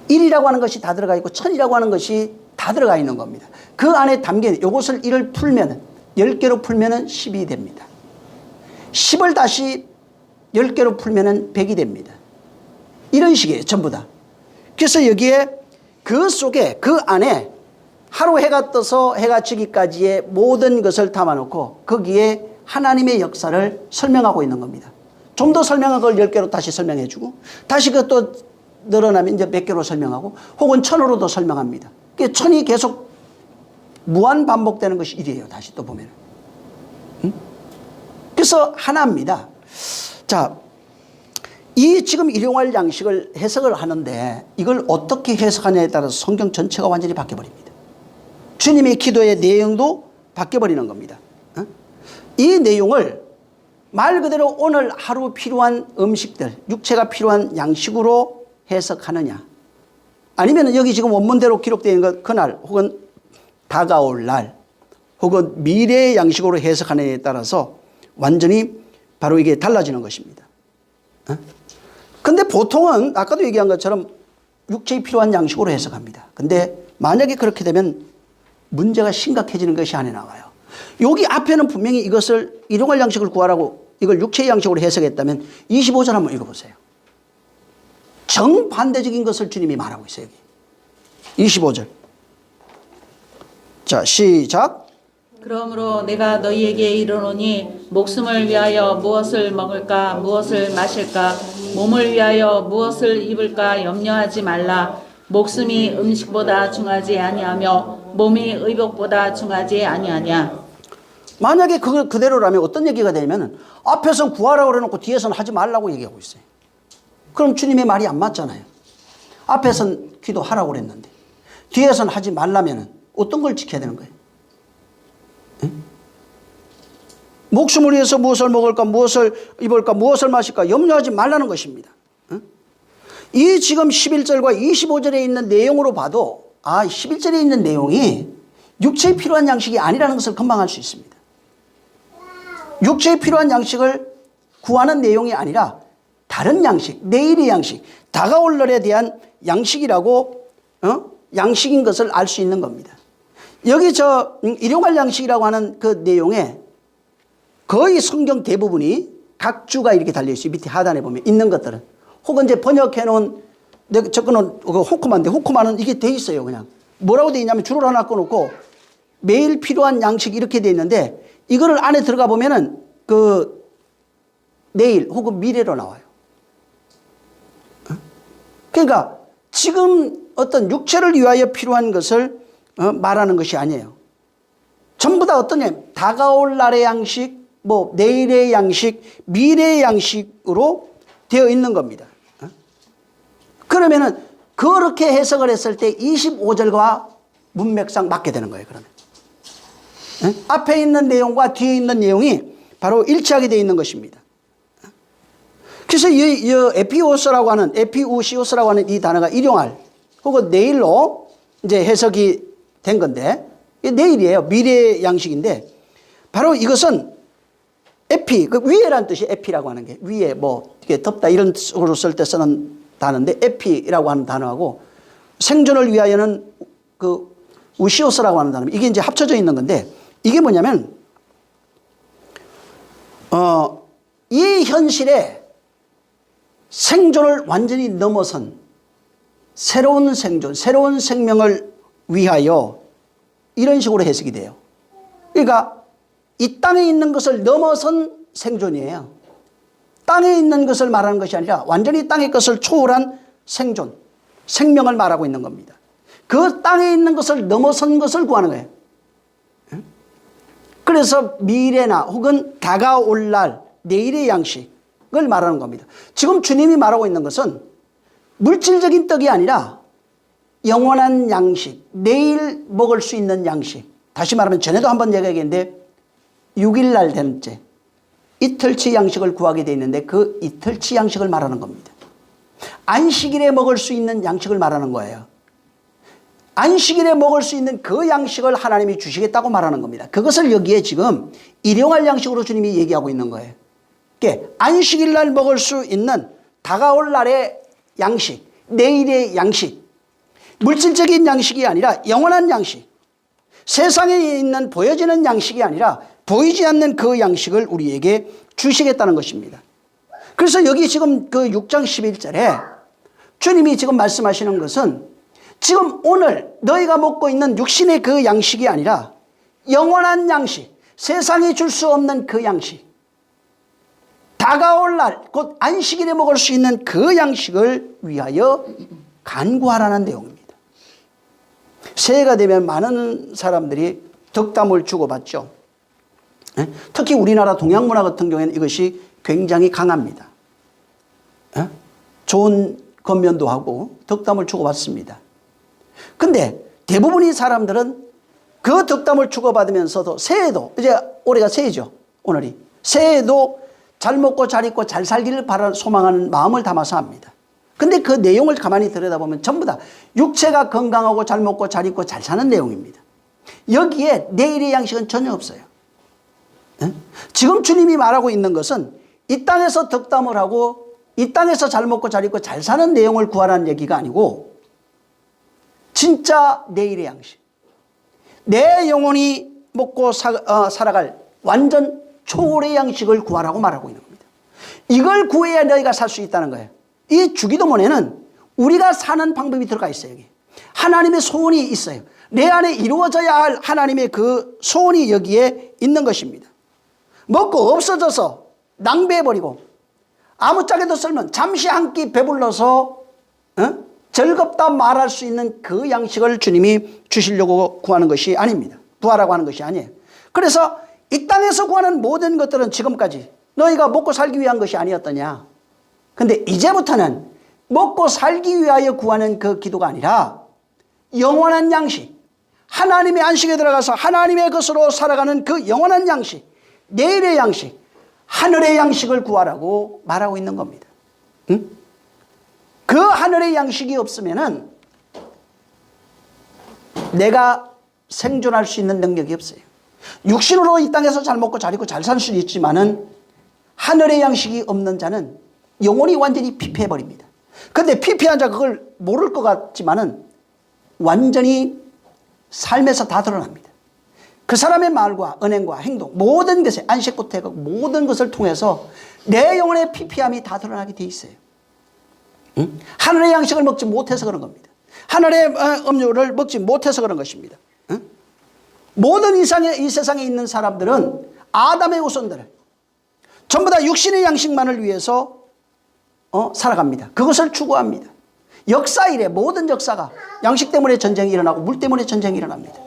1이라고 하는 것이 다 들어가 있고 1000이라고 하는 것이 다 들어가 있는 겁니다. 그 안에 담긴 요것을 1을 풀면 10개로 풀면 10이 됩니다. 10을 다시 10개로 풀면 100이 됩니다. 이런 식이에요, 전부 다. 그래서 여기에 그 속에, 그 안에 하루 해가 떠서 해가 지기까지의 모든 것을 담아놓고 거기에 하나님의 역사를 설명하고 있는 겁니다. 좀 더 설명한 걸 10개로 다시 설명해 주고, 다시 그것도 늘어나면 이제 100개로 설명하고, 혹은 1000으로도 설명합니다. 1000이 계속 무한 반복되는 것이 1이에요. 다시 또 보면. 그래서 하나입니다. 자, 이 지금 일용할 양식을 해석을 하는데, 이걸 어떻게 해석하냐에 따라서 성경 전체가 완전히 바뀌어버립니다. 주님의 기도의 내용도 바뀌어버리는 겁니다. 이 내용을 말 그대로 오늘 하루 필요한 음식들, 육체가 필요한 양식으로 해석하느냐, 아니면 여기 지금 원문대로 기록되어 있는 것, 그날 혹은 다가올 날 혹은 미래의 양식으로 해석하느냐에 따라서 완전히 바로 이게 달라지는 것입니다. 근데 보통은 아까도 얘기한 것처럼 육체에 필요한 양식으로 해석합니다. 근데 만약에 그렇게 되면 문제가 심각해지는 것이 안에 나와요. 여기 앞에는 분명히 이것을 일용할 양식을 구하라고 이걸 육체의 양식으로 해석했다면 25절 한번 읽어보세요. 정반대적인 것을 주님이 말하고 있어요. 여기 25절. 자, 시작. 그러므로 내가 너희에게 이르노니 목숨을 위하여 무엇을 먹을까 무엇을 마실까 몸을 위하여 무엇을 입을까 염려하지 말라. 목숨이 음식보다 중하지 아니하며 몸이 의복보다 중하지 아니하냐. 만약에 그대로라면 어떤 얘기가 되냐면 앞에서는 구하라고 그래놓고 뒤에서는 하지 말라고 얘기하고 있어요. 그럼 주님의 말이 안 맞잖아요. 앞에서는 기도하라고 그랬는데 뒤에서는 하지 말라면 어떤 걸 지켜야 되는 거예요? 목숨을 위해서 무엇을 먹을까 무엇을 입을까 무엇을 마실까 염려하지 말라는 것입니다. 이 지금 11절과 25절에 있는 내용으로 봐도 11절에 있는 내용이 육체에 필요한 양식이 아니라는 것을 금방 알 수 있습니다. 육체에 필요한 양식을 구하는 내용이 아니라 다른 양식, 내일의 양식, 다가올 날에 대한 양식이라고 양식인 것을 알 수 있는 겁니다. 여기 일용할 양식이라고 하는 그 내용에 거의 성경 대부분이 각 주가 이렇게 달려있어요. 밑에 하단에 보면 있는 것들은. 혹은 이제 번역해 놓은, 내가 적어놓은 호크마인데 호크마는 이게 돼 있어요. 그냥. 뭐라고 돼 있냐면 줄을 하나 꺼놓고 매일 필요한 양식 이렇게 돼 있는데 이거를 안에 들어가 보면은 그 내일 혹은 미래로 나와요. 그러니까 지금 어떤 육체를 위하여 필요한 것을 말하는 것이 아니에요. 전부 다 어떠냐, 다가올 날의 양식, 내일의 양식, 미래의 양식으로 되어 있는 겁니다. 그러면은 그렇게 해석을 했을 때 25절과 문맥상 맞게 되는 거예요. 그러면 앞에 있는 내용과 뒤에 있는 내용이 바로 일치하게 되어 있는 것입니다. 그래서 이 에피우시오스라고 하는 이 단어가 일용할 혹은 내일로 이제 해석이 된 건데, 내일이에요. 미래의 양식인데, 바로 이것은 에피, 그 위에라는 뜻이 에피라고 하는 게, 위에 이렇게 덮다 이런 식으로 쓸 때 쓰는 단어인데, 에피라고 하는 단어하고 생존을 위하여는 그 우시오스라고 하는 단어, 이게 이제 합쳐져 있는 건데, 이게 뭐냐면, 이 현실에 생존을 완전히 넘어선 새로운 생존, 새로운 생명을 위하여 이런 식으로 해석이 돼요. 그러니까 이 땅에 있는 것을 넘어선 생존이에요. 땅에 있는 것을 말하는 것이 아니라 완전히 땅의 것을 초월한 생존, 생명을 말하고 있는 겁니다. 그 땅에 있는 것을 넘어선 것을 구하는 거예요. 그래서 미래나 혹은 다가올 날, 내일의 양식을 말하는 겁니다. 지금 주님이 말하고 있는 것은 물질적인 떡이 아니라 영원한 양식, 내일 먹을 수 있는 양식. 다시 말하면 전에도 한번 얘기했는데 6일날 된째 이틀치 양식을 구하게 되어 있는데 그 이틀치 양식을 말하는 겁니다. 안식일에 먹을 수 있는 양식을 말하는 거예요. 안식일에 먹을 수 있는 그 양식을 하나님이 주시겠다고 말하는 겁니다. 그것을 여기에 지금 일용할 양식으로 주님이 얘기하고 있는 거예요. 안식일날 먹을 수 있는 다가올 날의 양식, 내일의 양식, 물질적인 양식이 아니라 영원한 양식, 세상에 있는 보여지는 양식이 아니라 보이지 않는 그 양식을 우리에게 주시겠다는 것입니다. 그래서 여기 지금 그 6장 11절에 주님이 지금 말씀하시는 것은 지금 오늘 너희가 먹고 있는 육신의 그 양식이 아니라 영원한 양식, 세상이 줄 수 없는 그 양식, 다가올 날 곧 안식일에 먹을 수 있는 그 양식을 위하여 간구하라는 내용입니다. 새해가 되면 많은 사람들이 덕담을 주고받죠. 특히 우리나라 동양문화 같은 경우에는 이것이 굉장히 강합니다. 좋은 겉면도 하고 덕담을 주고받습니다. 근데 대부분의 사람들은 그 덕담을 주고받으면서도 새해도, 이제 올해가 새해죠. 오늘이. 새해도 잘 먹고 잘 입고 잘 살기를 소망하는 마음을 담아서 합니다. 근데 그 내용을 가만히 들여다보면 전부 다 육체가 건강하고 잘 먹고 잘 입고 잘 사는 내용입니다. 여기에 내일의 양식은 전혀 없어요. 지금 주님이 말하고 있는 것은 이 땅에서 덕담을 하고 이 땅에서 잘 먹고 잘 입고 잘 사는 내용을 구하라는 얘기가 아니고 진짜 내일의 양식, 내 영혼이 먹고 살아갈 완전 초월의 양식을 구하라고 말하고 있는 겁니다. 이걸 구해야 너희가 살 수 있다는 거예요. 이 주기도문에는 우리가 사는 방법이 들어가 있어요. 여기 하나님의 소원이 있어요. 내 안에 이루어져야 할 하나님의 그 소원이 여기에 있는 것입니다. 먹고 없어져서 낭비해버리고 아무짝에도 쓸면 잠시 한 끼 배불러서 즐겁다 말할 수 있는 그 양식을 주님이 주시려고 구하는 것이 아닙니다. 구하라고 하는 것이 아니에요. 그래서 이 땅에서 구하는 모든 것들은 지금까지 너희가 먹고 살기 위한 것이 아니었더냐. 근데 이제부터는 먹고 살기 위하여 구하는 그 기도가 아니라 영원한 양식, 하나님의 안식에 들어가서 하나님의 것으로 살아가는 그 영원한 양식, 내일의 양식, 하늘의 양식을 구하라고 말하고 있는 겁니다. 응? 그 하늘의 양식이 없으면은 내가 생존할 수 있는 능력이 없어요. 육신으로 이 땅에서 잘 먹고 잘 입고 잘 살 수 있지만은 하늘의 양식이 없는 자는 영혼이 완전히 피폐해버립니다. 근데 피폐한 자 그걸 모를 것 같지만은 완전히 삶에서 다 드러납니다. 그 사람의 말과 언행과 행동, 모든 것에 안식부터 해서 모든 것을 통해서 내 영혼의 피폐함이 다 드러나게 돼 있어요. 응? 하늘의 양식을 먹지 못해서 그런 겁니다. 하늘의 음료를 먹지 못해서 그런 것입니다. 응? 모든 이 세상에 있는 사람들은 아담의 후손들을 전부 다 육신의 양식만을 위해서 살아갑니다. 그것을 추구합니다. 역사 이래 모든 역사가 양식 때문에 전쟁이 일어나고 물 때문에 전쟁이 일어납니다.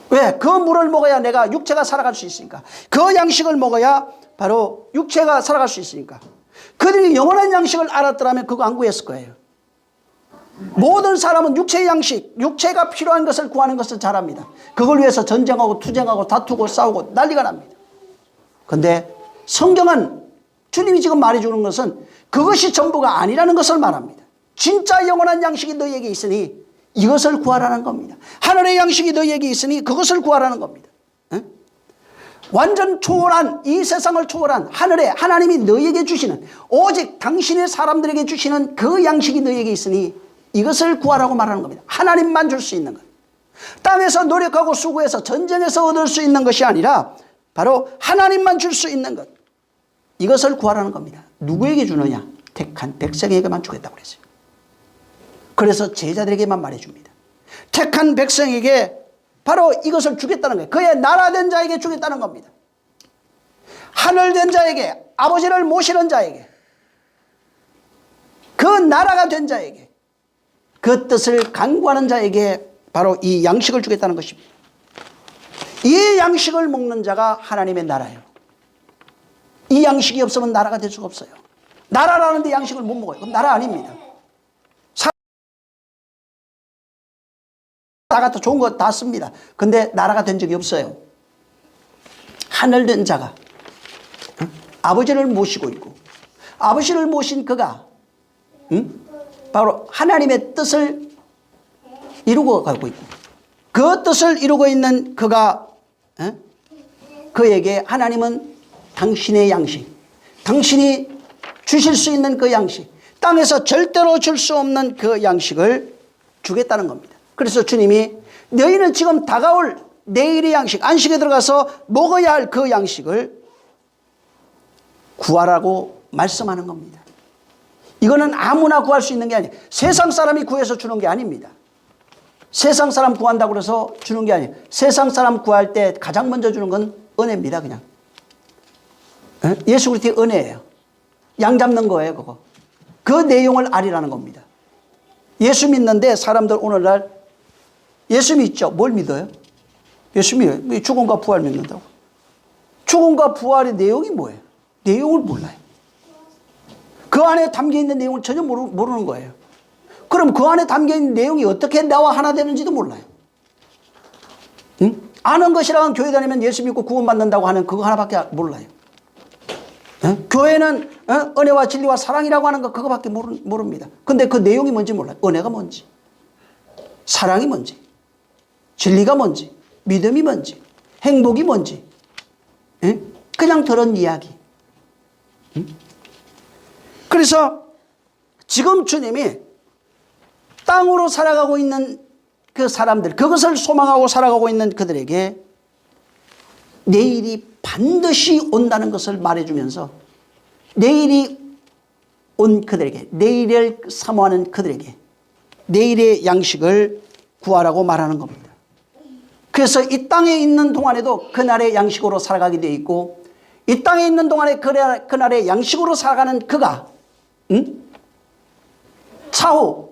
왜? 그 물을 먹어야 내가 육체가 살아갈 수 있으니까. 그 양식을 먹어야 바로 육체가 살아갈 수 있으니까. 그들이 영원한 양식을 알았더라면 그거 안 구했을 거예요. 모든 사람은 육체의 양식, 육체가 필요한 것을 구하는 것을 잘합니다. 그걸 위해서 전쟁하고 투쟁하고 다투고 싸우고 난리가 납니다. 그런데 성경은 주님이 지금 말해주는 것은 그것이 전부가 아니라는 것을 말합니다. 진짜 영원한 양식이 너희에게 있으니 이것을 구하라는 겁니다. 하늘의 양식이 너희에게 있으니 그것을 구하라는 겁니다. 응? 완전 초월한, 이 세상을 초월한 하늘에 하나님이 너희에게 주시는, 오직 당신의 사람들에게 주시는 그 양식이 너희에게 있으니 이것을 구하라고 말하는 겁니다. 하나님만 줄 수 있는 것. 땅에서 노력하고 수고해서 전쟁에서 얻을 수 있는 것이 아니라 바로 하나님만 줄 수 있는 것. 이것을 구하라는 겁니다. 누구에게 주느냐? 택한 백성에게만 주겠다고 그랬어요. 그래서 제자들에게만 말해줍니다. 택한 백성에게 바로 이것을 주겠다는 거예요. 그의 나라 된 자에게 주겠다는 겁니다. 하늘 된 자에게, 아버지를 모시는 자에게, 그 나라가 된 자에게, 그 뜻을 간구하는 자에게 바로 이 양식을 주겠다는 것입니다. 이 양식을 먹는 자가 하나님의 나라예요. 이 양식이 없으면 나라가 될 수가 없어요. 나라라는데 양식을 못 먹어요. 그럼 나라 아닙니다. 나라 더 좋은 거 다 씁니다. 근데 나라가 된 적이 없어요. 하늘 된 자가 아버지를 모시고 있고, 아버지를 모신 그가 바로 하나님의 뜻을 이루고 가고 있고, 그 뜻을 이루고 있는 그가 그에게 하나님은 당신의 양식, 당신이 주실 수 있는 그 양식, 땅에서 절대로 줄 수 없는 그 양식을 주겠다는 겁니다. 그래서 주님이 너희는 지금 다가올 내일의 양식, 안식에 들어가서 먹어야 할 그 양식을 구하라고 말씀하는 겁니다. 이거는 아무나 구할 수 있는 게 아니에요. 세상 사람이 구해서 주는 게 아닙니다. 세상 사람 구한다고 해서 주는 게 아니에요. 세상 사람 구할 때 가장 먼저 주는 건 은혜입니다. 그냥 예수 그리스도의 은혜예요. 양 잡는 거예요. 그거. 그 내용을 알리라는 겁니다. 예수 믿는데 사람들 오늘날 예수 믿죠? 뭘 믿어요? 예수 믿어요. 죽음과 부활 믿는다고. 죽음과 부활의 내용이 뭐예요? 내용을 몰라요. 그 안에 담겨있는 내용을 전혀 모르는 거예요. 그럼 그 안에 담겨있는 내용이 어떻게 나와 하나 되는지도 몰라요. 응? 아는 것이랑은 교회 다니면 예수 믿고 구원받는다고 하는 그거 하나밖에 몰라요. 교회는 은혜와 진리와 사랑이라고 하는 거 그거밖에 모릅니다. 근데 그 내용이 뭔지 몰라요. 은혜가 뭔지, 사랑이 뭔지, 진리가 뭔지, 믿음이 뭔지, 행복이 뭔지. 그냥 들은 이야기. 그래서 지금 주님이 땅으로 살아가고 있는 그 사람들, 그것을 소망하고 살아가고 있는 그들에게 내일이 반드시 온다는 것을 말해주면서 내일이 온 그들에게, 내일을 사모하는 그들에게 내일의 양식을 구하라고 말하는 겁니다. 그래서 이 땅에 있는 동안에도 그날의 양식으로 살아가게 되어 있고, 이 땅에 있는 동안에 그날의 양식으로 살아가는 그가 차후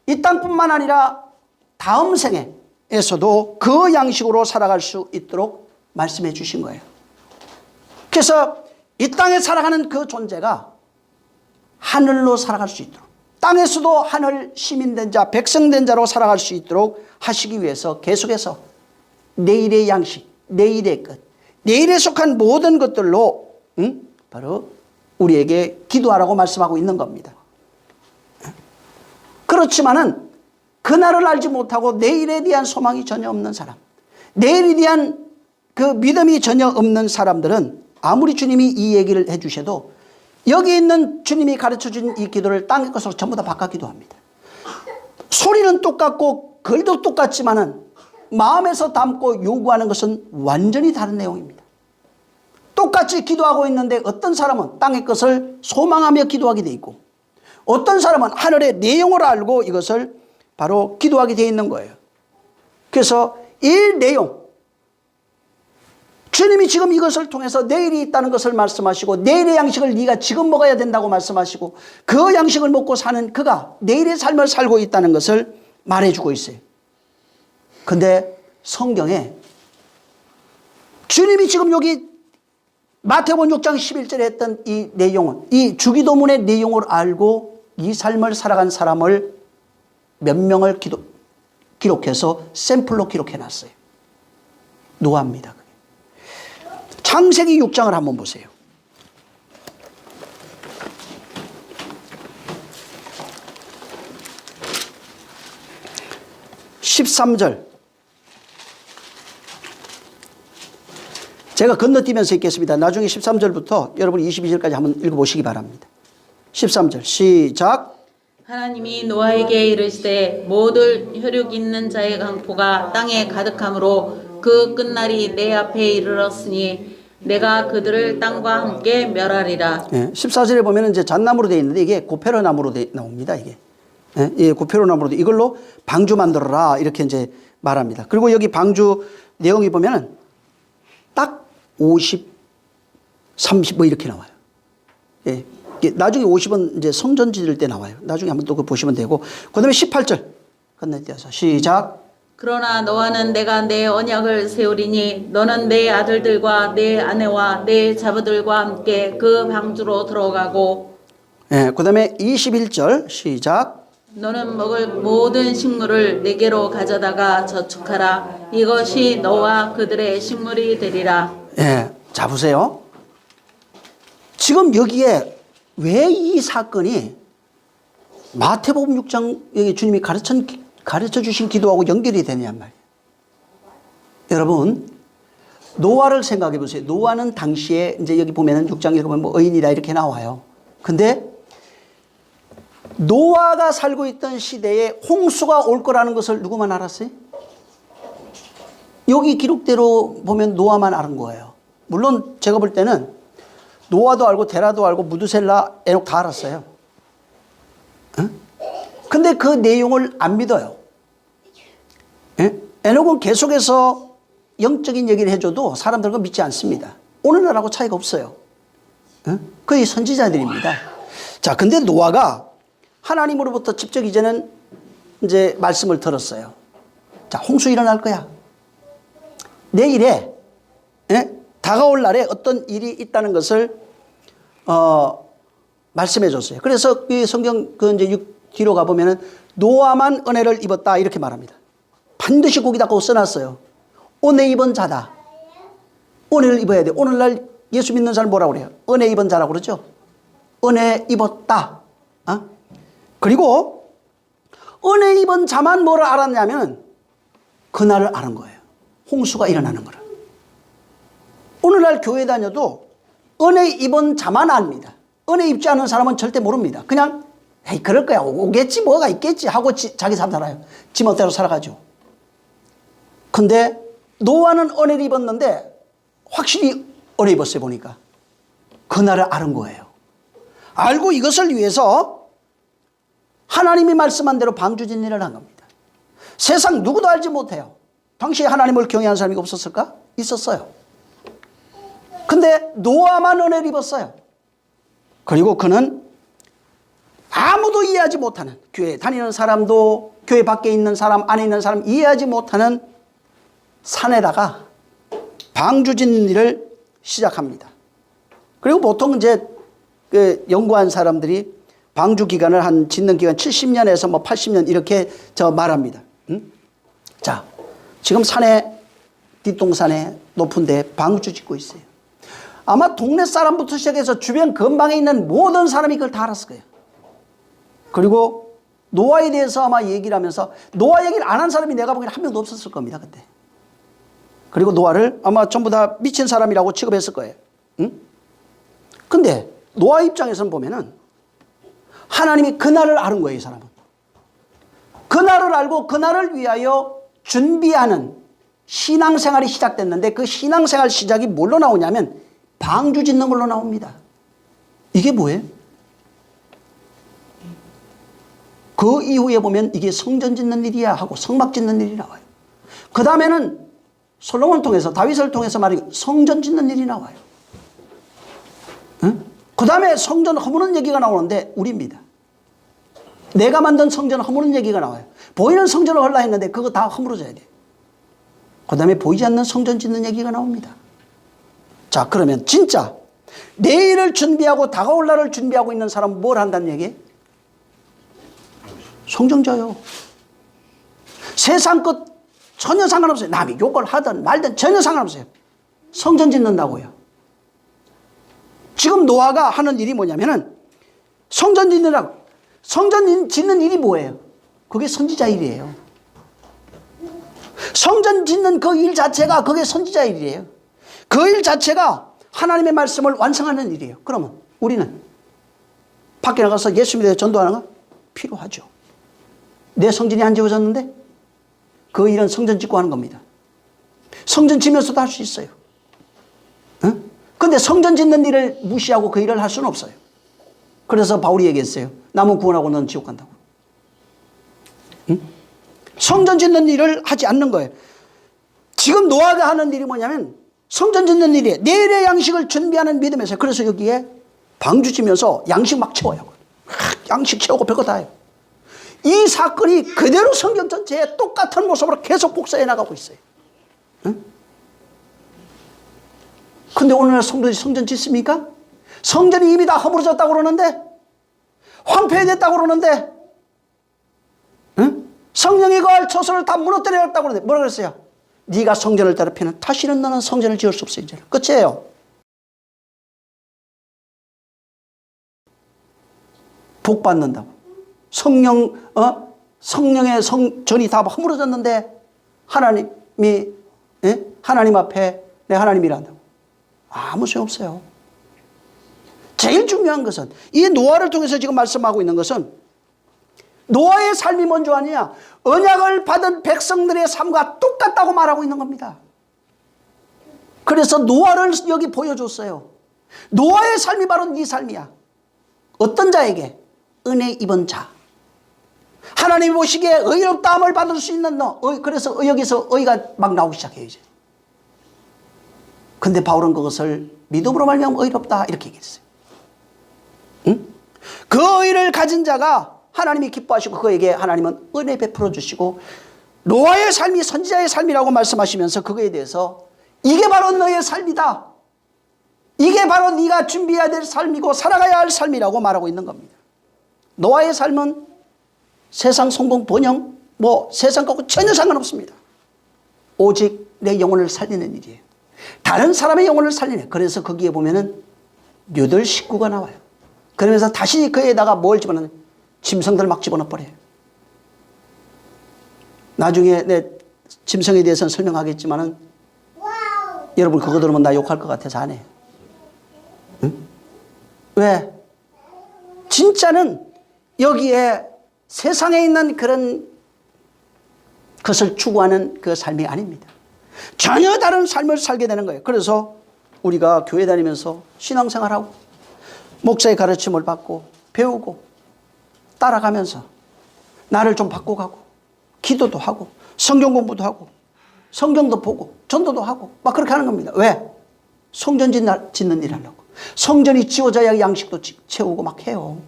이 땅뿐만 아니라 다음 생에서도 그 양식으로 살아갈 수 있도록 말씀해 주신 거예요. 그래서 이 땅에 살아가는 그 존재가 하늘로 살아갈 수 있도록, 땅에서도 하늘 시민된 자, 백성된 자로 살아갈 수 있도록 하시기 위해서 계속해서 내일의 양식, 내일의 끝, 내일에 속한 모든 것들로 바로 우리에게 기도하라고 말씀하고 있는 겁니다. 그렇지만은 그날을 알지 못하고 내일에 대한 소망이 전혀 없는 사람, 내일에 대한 그 믿음이 전혀 없는 사람들은 아무리 주님이 이 얘기를 해 주셔도 여기 있는 주님이 가르쳐 준 이 기도를 땅의 것으로 전부 다 바꿔 기도합니다. 소리는 똑같고 글도 똑같지만은 마음에서 담고 요구하는 것은 완전히 다른 내용입니다. 똑같이 기도하고 있는데 어떤 사람은 땅의 것을 소망하며 기도하게 돼 있고, 어떤 사람은 하늘의 내용을 알고 이것을 바로 기도하게 돼 있는 거예요. 그래서 이 내용, 주님이 지금 이것을 통해서 내일이 있다는 것을 말씀하시고, 내일의 양식을 네가 지금 먹어야 된다고 말씀하시고, 그 양식을 먹고 사는 그가 내일의 삶을 살고 있다는 것을 말해주고 있어요. 근데 성경에 주님이 지금 여기 마태복음 6장 11절에 했던 이 내용은, 이 주기도문의 내용을 알고 이 삶을 살아간 사람을 몇 명을 기록해서 샘플로 기록해놨어요. 노아입니다. 창세기 6장을 한번 보세요. 13절. 제가 건너뛰면서 읽겠습니다. 나중에 13절부터 여러분 22절까지 한번 읽어보시기 바랍니다. 13절 시작. 하나님이 노아에게 이르시되 모든 혈육 있는 자의 강포가 땅에 가득함으로 그 끝날이 내 앞에 이르렀으니 내가 그들을 땅과 함께 멸하리라. 14절에 보면 이제 잣나무로 되어 있는데 이게 고페로나무로 나옵니다. 이게 고페로나무로 이걸로 방주 만들어라 이렇게 이제 말합니다. 그리고 여기 방주 내용이 보면은 딱 50, 30 뭐 이렇게 나와요. 예. 나중에 50은 이제 성전 지을 때 나와요. 나중에 한번 또 보시면 되고. 그 다음에 18절 건너뛰어서 시작. 그러나 너와는 내가 내 언약을 세우리니 너는 내 아들들과 내 아내와 내 자부들과 함께 그 방주로 들어가고. 예. 그 다음에 21절 시작. 너는 먹을 모든 식물을 내게로 가져다가 저축하라. 이것이 너와 그들의 식물이 되리라. 예. 자 보세요. 지금 여기에 왜 이 사건이 마태복음 6장 여기 주님이 가르쳐 주신 기도하고 연결이 되느냐 말이에요. 여러분 노아를 생각해 보세요. 노아는 당시에 이제 여기 보면은 6장 읽으면 뭐 의인이다 이렇게 나와요. 근데 노아가 살고 있던 시대에 홍수가 올 거라는 것을 누구만 알았어요? 여기 기록대로 보면 노아만 아는 거예요. 물론 제가 볼 때는 노아도 알고 데라도 알고 무드셀라 에녹 다 알았어요. 근데 그 내용을 안 믿어요. 에녹은 계속해서 영적인 얘기를 해줘도 사람들은 믿지 않습니다. 오늘날하고 차이가 없어요. 거의 선지자들입니다. 자, 근데 노아가 하나님으로부터 직접 이제는 이제 말씀을 들었어요. 자, 홍수 일어날 거야. 내일에 다가올 날에 어떤 일이 있다는 것을 말씀해 줬어요. 그래서 이 성경 이제 뒤로 가보면은 노아만 은혜를 입었다 이렇게 말합니다. 반드시 거기다 꼭 써놨어요. 은혜 입은 자다. 은혜를 입어야 돼. 오늘날 예수 믿는 사람 뭐라고 그래요? 은혜 입은 자라고 그러죠. 은혜 입었다. 그리고 은혜 입은 자만 뭐를 알았냐면 그날을 아는 거예요. 홍수가 일어나는 거라. 오늘날 교회 다녀도 은혜 입은 자만 압니다. 은혜 입지 않은 사람은 절대 모릅니다. 그냥 에이 그럴 거야 오겠지 뭐가 있겠지 하고 자기 삶 살아요. 지 멋대로 살아가죠. 근데 노아는 은혜를 입었는데 확실히 은혜 입었어요. 보니까 그날을 아는 거예요. 알고 이것을 위해서 하나님이 말씀한 대로 방주진리를 한 겁니다. 세상 누구도 알지 못해요. 당시에 하나님을 경외하는 사람이 없었을까? 있었어요. 근데 노아만 은혜를 입었어요. 그리고 그는 아무도 이해하지 못하는, 교회 다니는 사람도 교회 밖에 있는 사람 안에 있는 사람 이해하지 못하는 산에다가 방주짓는 일을 시작합니다. 그리고 보통 이제 그 연구한 사람들이 방주 기간을 한 짓는 기간 70년에서 뭐 80년 이렇게 말합니다. 자, 지금 산에 뒷동산에 높은데 방주 짓고 있어요. 아마 동네 사람부터 시작해서 주변 근방에 있는 모든 사람이 그걸 다 알았을 거예요. 그리고 노아에 대해서 아마 얘기를 하면서 노아 얘기를 안 한 사람이 내가 보기에는 한 명도 없었을 겁니다. 그때. 그리고 노아를 아마 전부 다 미친 사람이라고 취급했을 거예요. 근데 노아 입장에서는 보면은 하나님이 그날을 아는 거예요. 이 사람은. 그날을 알고 그날을 위하여 준비하는 신앙생활이 시작됐는데 그 신앙생활 시작이 뭘로 나오냐면 방주 짓는 걸로 나옵니다. 이게 뭐예요? 그 이후에 보면 이게 성전 짓는 일이야 하고 성막 짓는 일이 나와요. 그 다음에는 솔로몬을 통해서 다윗을 통해서 말이고 성전 짓는 일이 나와요. 그 다음에 성전 허무는 얘기가 나오는데 우리입니다. 내가 만든 성전 허무는 얘기가 나와요. 보이는 성전을 헐라 했는데 그거 다 허물어져야 돼요. 그 다음에 보이지 않는 성전 짓는 얘기가 나옵니다. 자, 그러면 진짜 내일을 준비하고 다가올 날을 준비하고 있는 사람은 뭘 한다는 얘기예요? 성전자요. 세상 것 전혀 상관없어요. 남이 욕을 하든 말든 전혀 상관없어요. 성전 짓는다고요. 지금 노아가 하는 일이 뭐냐면은 성전 짓느라고. 성전 짓는 일이 뭐예요? 그게 선지자 일이에요. 성전 짓는 그 일 자체가 그게 선지자 일이에요. 그 일 자체가 하나님의 말씀을 완성하는 일이에요. 그러면 우리는 밖에 나가서 예수 믿어 전도하는 거 필요하죠. 내 성전이 안 지어졌는데 그 일은 성전 짓고 하는 겁니다. 성전 지면서도 할 수 있어요. 그런데 성전 짓는 일을 무시하고 그 일을 할 수는 없어요. 그래서 바울이 얘기했어요. 남은 구원하고 넌 지옥 간다고. 성전 짓는 일을 하지 않는 거예요. 지금 노아가 하는 일이 뭐냐면 성전 짓는 일이에요. 내일의 양식을 준비하는 믿음에서. 그래서 여기에 방주 지면서 양식 막 채워요. 양식 채우고 별거 다 해요. 이 사건이 그대로 성경 전체에 똑같은 모습으로 계속 복사해 나가고 있어요. 근데 오늘날 성도들이 성전 짓습니까? 성전이 이미 다 허물어졌다고 그러는데 황폐해졌다고 그러는데 성령이 거할 처소를 다 무너뜨렸다고 그러는데 뭐라 그랬어요? 네가 성전을 더럽히는 다시는 너는 성전을 지을 수 없어. 이제는 끝이에요. 복 받는다고. 성령의 전이 다 허물어졌는데 하나님이 하나님 앞에 내 하나님이란다고. 아무 소용없어요. 제일 중요한 것은 이 노아를 통해서 지금 말씀하고 있는 것은 노아의 삶이 뭔지 아느냐? 언약을 받은 백성들의 삶과 똑같다고 말하고 있는 겁니다. 그래서 노아를 여기 보여줬어요. 노아의 삶이 바로 네 삶이야. 어떤 자에게? 은혜 입은 자. 하나님이 보시기에 의롭다함을 받을 수 있는 너. 그래서 여기서 의가 막 나오기 시작해요. 이제. 근데 바울은 그것을 믿음으로 말미암아 의롭다 이렇게 얘기했어요. 그 의를 가진 자가 하나님이 기뻐하시고 그에게 하나님은 은혜 베풀어 주시고 노아의 삶이 선지자의 삶이라고 말씀하시면서 그거에 대해서 이게 바로 너의 삶이다. 이게 바로 네가 준비해야 될 삶이고 살아가야 할 삶이라고 말하고 있는 겁니다. 노아의 삶은 세상 성공 번영 뭐 세상 것과 전혀 상관없습니다. 오직 내 영혼을 살리는 일이에요. 다른 사람의 영혼을 살리네. 그래서 거기에 보면은 묘들 식구가 나와요. 그러면서 다시 그에다가 뭘 집어넣는 짐승들 막 집어넣어 버려요. 나중에 내 짐승에 대해서는 설명하겠지만은 여러분 그거 들으면 나 욕할 것 같아서 안 해요. 응? 왜? 진짜는 여기에 세상에 있는 그런 것을 추구하는 그 삶이 아닙니다. 전혀 다른 삶을 살게 되는 거예요. 그래서 우리가 교회 다니면서 신앙생활하고 목사의 가르침을 받고 배우고 따라가면서 나를 좀 바꿔가고 기도도 하고 성경 공부도 하고 성경도 보고 전도도 하고 막 그렇게 하는 겁니다. 왜? 성전 짓는 일 하려고. 성전이 지어져야 양식도 채우고 막 해요.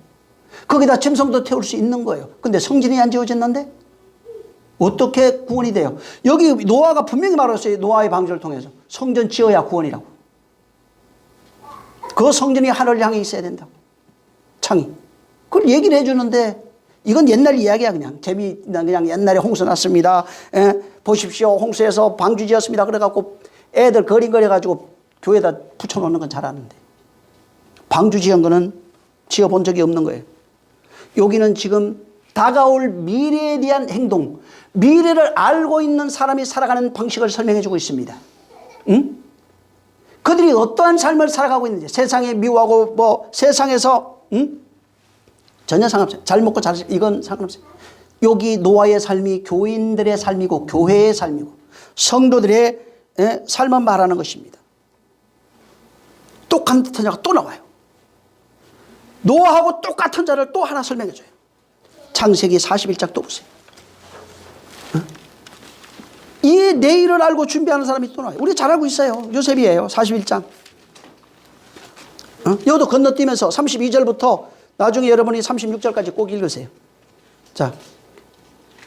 거기다 짐승도 태울 수 있는 거예요. 근데 성전이 안 지어졌는데 어떻게 구원이 돼요? 여기 노아가 분명히 말했어요. 노아의 방주를 통해서 성전 지어야 구원이라고. 그 성전이 하늘을 향해 있어야 된다고. 창이. 그걸 얘기를 해주는데 이건 옛날 이야기야. 그냥 그냥 옛날에 홍수 났습니다. 보십시오. 홍수에서 방주 지었습니다. 그래갖고 애들 거린거려가지고 교회에다 붙여놓는 건 잘 아는데 방주 지은 거는 지어본 적이 없는 거예요. 여기는 지금 다가올 미래에 대한 행동, 미래를 알고 있는 사람이 살아가는 방식을 설명해 주고 있습니다. 응? 그들이 어떠한 삶을 살아가고 있는지, 세상에 미워하고 뭐 세상에서 전혀 상관없어요. 잘 먹고 잘 이건 상관없어요. 여기 노아의 삶이 교인들의 삶이고 교회의 삶이고 성도들의 삶을 말하는 것입니다. 똑같은 자가 또 나와요. 노아하고 똑같은 자를 또 하나 설명해 줘요. 창세기 41장 또 보세요. 이 내일을 알고 준비하는 사람이 또 나와요. 우리 잘 알고 있어요. 요셉이에요. 41장. 여기도 건너뛰면서 32절부터 나중에 여러분이 36절까지 꼭 읽으세요. 자,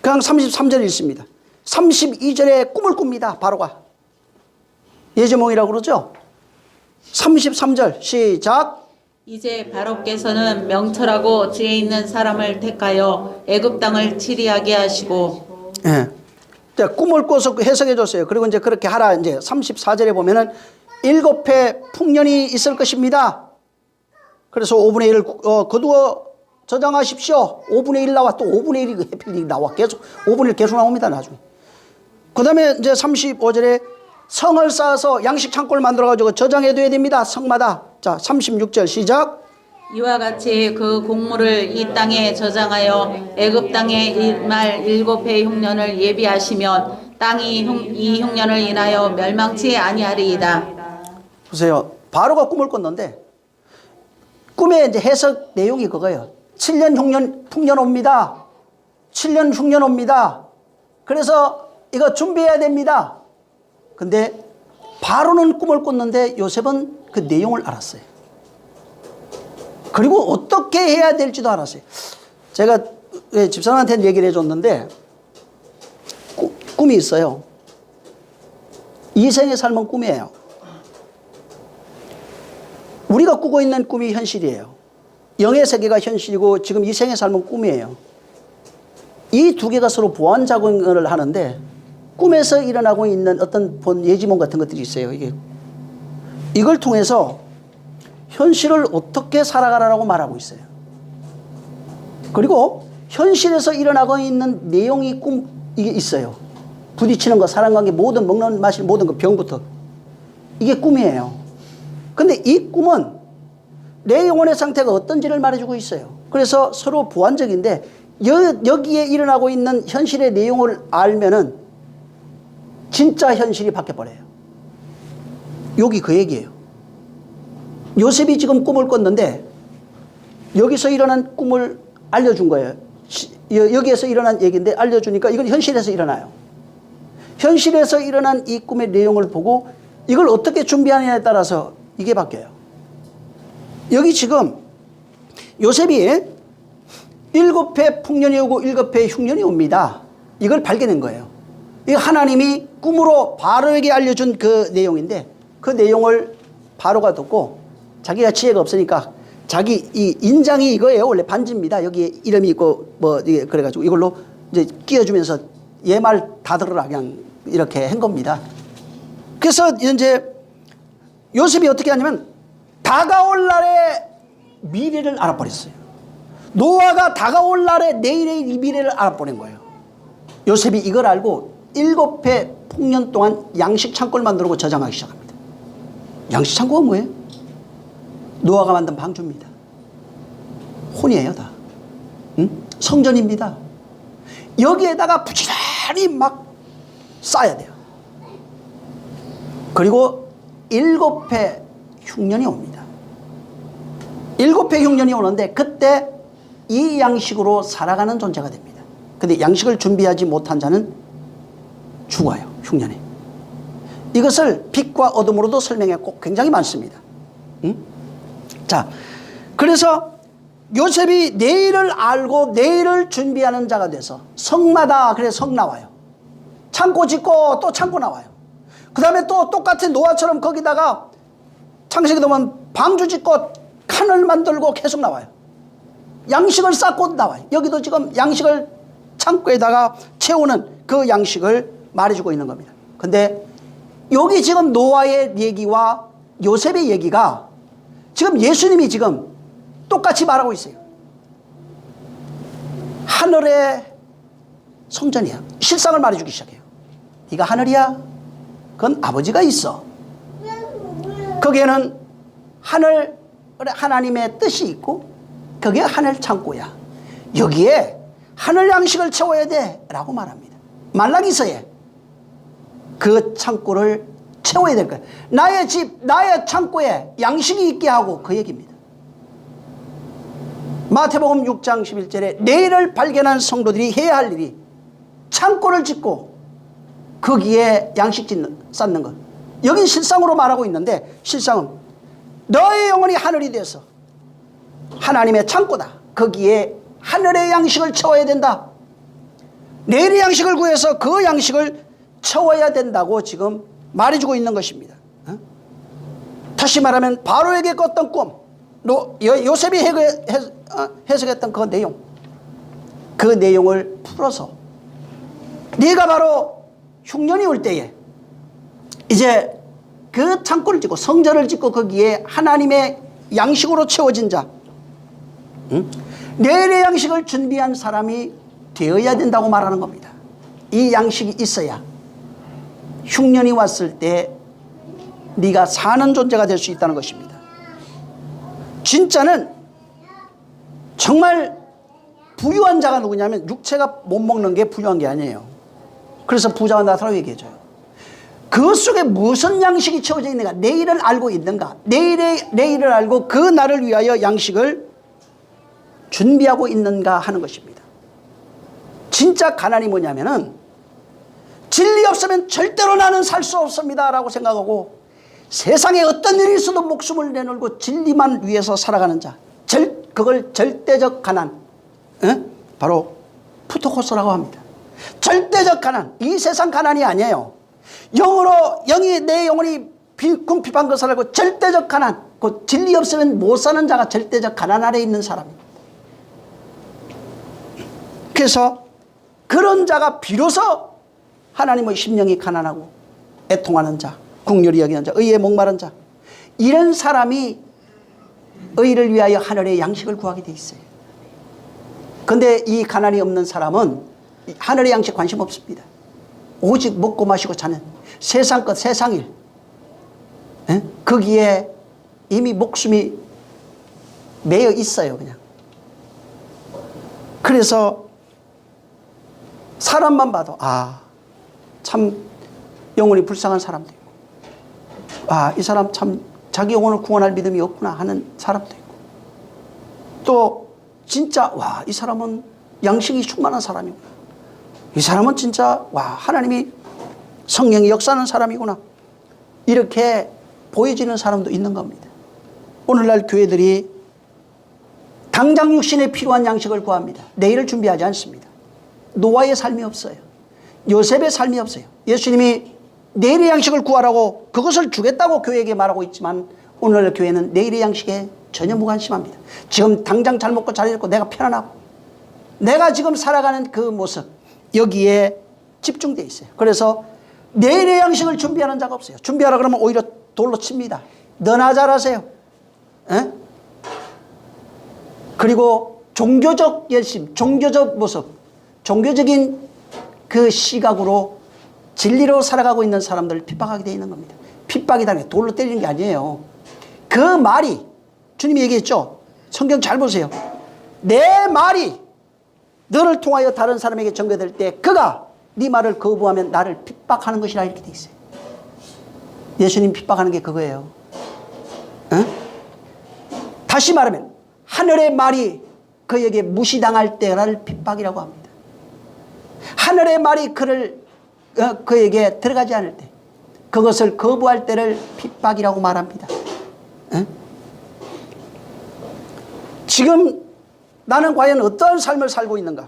그냥 33절 읽습니다. 32절에 꿈을 꿉니다. 바로가. 예제몽이라고 그러죠. 33절 시작. 이제 바로께서는 명철하고 지혜 있는 사람을 택하여 애굽 땅을 치리하게 하시고. 예. 자, 꿈을 꿔서 해석해 줬어요. 그리고 이제 그렇게 하라. 이제 34절에 보면은 7해 풍년이 있을 것입니다. 그래서 5분의 1을 거두어 저장하십시오. 5분의 1 나와. 또 5분의 1이 해필이 나와. 계속 5분의 1 계속 나옵니다. 나중에. 그 다음에 이제 35절에 성을 쌓아서 양식 창고를 만들어가지고 저장해둬야 됩니다. 성마다. 자, 36절 시작. 이와 같이 그 곡물을 이 땅에 저장하여 애굽 땅에 말 7해 흉년을 예비하시면 땅이 이 흉년을 인하여 멸망치 아니하리이다. 보세요. 바로가 꿈을 꿨는데 꿈의 이제 해석 내용이 그거예요. 7년 흉년 풍년 옵니다. 7년 흉년 옵니다. 그래서 이거 준비해야 됩니다. 근데 바로는 꿈을 꿨는데 요셉은 그 내용을 알았어요. 그리고 어떻게 해야 될지도 알았어요. 제가 집사람한테는 얘기를 해줬는데 꿈이 있어요. 이생의 삶은 꿈이에요. 우리가 꾸고 있는 꿈이 현실이에요. 영의 세계가 현실이고 지금 이생의 삶은 꿈이에요. 이 두 개가 서로 보완 작용을 하는데 꿈에서 일어나고 있는 어떤 본 예지몽 같은 것들이 있어요. 이걸 통해서 현실을 어떻게 살아가라고 말하고 있어요. 그리고 현실에서 일어나고 있는 내용이 이게 있어요. 부딪히는 거, 사람관계, 모든 먹는 마실 모든 거, 병부터. 이게 꿈이에요. 근데 이 꿈은 내 영혼의 상태가 어떤지를 말해주고 있어요. 그래서 서로 보완적인데 여기에 일어나고 있는 현실의 내용을 알면은 진짜 현실이 바뀌어버려요. 여기 그 얘기예요. 요셉이 지금 꿈을 꿨는데 여기서 일어난 꿈을 알려준 거예요. 여기에서 일어난 얘기인데 알려주니까 이건 현실에서 일어나요. 현실에서 일어난 이 꿈의 내용을 보고 이걸 어떻게 준비하느냐에 따라서 이게 바뀌어요. 여기 지금 요셉이 7해 풍년이 오고 7해 흉년이 옵니다. 이걸 발견한 거예요. 이 하나님이 꿈으로 바로에게 알려준 그 내용인데 그 내용을 바로가 듣고 자기가 지혜가 없으니까 자기 이 인장이 이거예요. 원래 반지입니다. 여기에 이름이 있고 뭐 이게 그래가지고 이걸로 이제 끼워주면서 얘 말 다 들어라 그냥 이렇게 한 겁니다. 그래서 이제 요셉이 어떻게 하냐면 다가올 날의 미래를 알아버렸어요. 노아가 다가올 날의 내일의 이 미래를 알아버린 거예요. 요셉이 이걸 알고 7해 풍년 동안 양식 창고를 만들고 저장하기 시작합니다. 양식 창고가 뭐예요? 노아가 만든 방주입니다. 혼이에요 다. 응? 성전입니다. 여기에다가 부지런히 막 쌓아야 돼요. 그리고 7해 흉년이 옵니다. 7해 흉년이 오는데 그때 이 양식으로 살아가는 존재가 됩니다. 근데 양식을 준비하지 못한 자는 죽어요. 흉년에. 이것을 빛과 어둠으로도 설명했고 굉장히 많습니다. 응? 자, 그래서 요셉이 내일을 알고 내일을 준비하는 자가 돼서 성마다 그래서 성 나와요. 창고 짓고 또 창고 나와요. 그 다음에 또 똑같은 노아처럼 거기다가 창세기 보면 방주 짓고 칸을 만들고 계속 나와요. 양식을 쌓고 나와요. 여기도 지금 양식을 창고에다가 채우는 그 양식을 말해주고 있는 겁니다. 근데 여기 지금 노아의 얘기와 요셉의 얘기가 지금 예수님이 지금 똑같이 말하고 있어요. 하늘의 성전이야. 실상을 말해주기 시작해요. 네가 하늘이야? 그건 아버지가 있어. 거기에는 하나님의 뜻이 있고 그게 하늘 창고야. 여기에 하늘 양식을 채워야 돼 라고 말합니다. 말라기서에 그 창고를 채워야 될 거야. 나의 집, 나의 창고에 양식이 있게 하고 그 얘기입니다. 마태복음 6장 11절에 내일을 발견한 성도들이 해야 할 일이 창고를 짓고 거기에 양식 쌓는 것. 여긴 실상으로 말하고 있는데 실상은 너의 영혼이 하늘이 돼서 하나님의 창고다. 거기에 하늘의 양식을 채워야 된다. 내일의 양식을 구해서 그 양식을 채워야 된다고 지금 말해주고 있는 것입니다. 다시 말하면 바로에게 꿨던 꿈, 요셉이 해석했던 그 내용, 그 내용을 풀어서 네가 바로 흉년이 올 때에 이제 그 창고를 짓고 성전을 짓고 거기에 하나님의 양식으로 채워진 자, 내일의 양식을 준비한 사람이 되어야 된다고 말하는 겁니다. 이 양식이 있어야 흉년이 왔을 때 네가 사는 존재가 될 수 있다는 것입니다. 진짜는 정말 부유한 자가 누구냐면 육체가 못 먹는 게 부유한 게 아니에요. 그래서 부자와 나사로 얘기해줘요. 그 속에 무슨 양식이 채워져 있는가, 내일을 알고 있는가, 내일을 알고 그 날을 위하여 양식을 준비하고 있는가 하는 것입니다. 진짜 가난이 뭐냐면은 진리 없으면 절대로 나는 살 수 없습니다 라고 생각하고 세상에 어떤 일이 있어도 목숨을 내놓고 진리만 위해서 살아가는 자, 그걸 절대적 가난, 바로 푸토코스라고 합니다. 절대적 가난, 이 세상 가난이 아니에요. 내 영혼이 궁핍한 것을 알고 절대적 가난, 그 진리 없으면 못 사는 자가 절대적 가난 아래에 있는 사람입니다. 그래서 그런 자가 비로소 하나님의 심령이 가난하고 애통하는 자, 국률이 여기는 자, 의에 목마른 자, 이런 사람이 의를 위하여 하늘의 양식을 구하게 돼 있어요. 그런데 이 가난이 없는 사람은 하늘의 양식 관심 없습니다. 오직 먹고 마시고 자는 세상 것, 세상일, 거기에 이미 목숨이 매여 있어요. 그냥. 그래서 사람만 봐도 참 영혼이 불쌍한 사람도 있고, 이 사람 참 자기 영혼을 구원할 믿음이 없구나 하는 사람도 있고, 또 진짜 이 사람은 양식이 충만한 사람이구나, 이 사람은 진짜 하나님이 성령이 역사하는 사람이구나, 이렇게 보여지는 사람도 있는 겁니다. 오늘날 교회들이 당장 육신에 필요한 양식을 구합니다. 내일을 준비하지 않습니다. 노아의 삶이 없어요. 요셉의 삶이 없어요. 예수님이 내일의 양식을 구하라고 그것을 주겠다고 교회에게 말하고 있지만 오늘날 교회는 내일의 양식에 전혀 무관심합니다. 지금 당장 잘 먹고 잘 입고 내가 편안하고 내가 지금 살아가는 그 모습, 여기에 집중되어 있어요. 그래서 내일의 양식을 준비하는 자가 없어요. 준비하라 그러면 오히려 돌로 칩니다. 너나 잘하세요. 에? 그리고 종교적 열심, 종교적 모습, 종교적인 그 시각으로 진리로 살아가고 있는 사람들을 핍박하게 되어 있는 겁니다. 핍박이라는 게 돌로 때리는 게 아니에요. 그 말이 주님이 얘기했죠. 성경 잘 보세요. 내 말이 너를 통하여 다른 사람에게 전개될 때 그가 네 말을 거부하면 나를 핍박하는 것이라 이렇게 돼 있어요. 예수님 핍박하는 게 그거예요. 응? 다시 말하면 하늘의 말이 그에게 무시당할 때를 핍박이라고 합니다. 하늘의 말이 그에게 들어가지 않을 때, 그것을 거부할 때를 핍박이라고 말합니다. 응? 지금 나는 과연 어떠한 삶을 살고 있는가?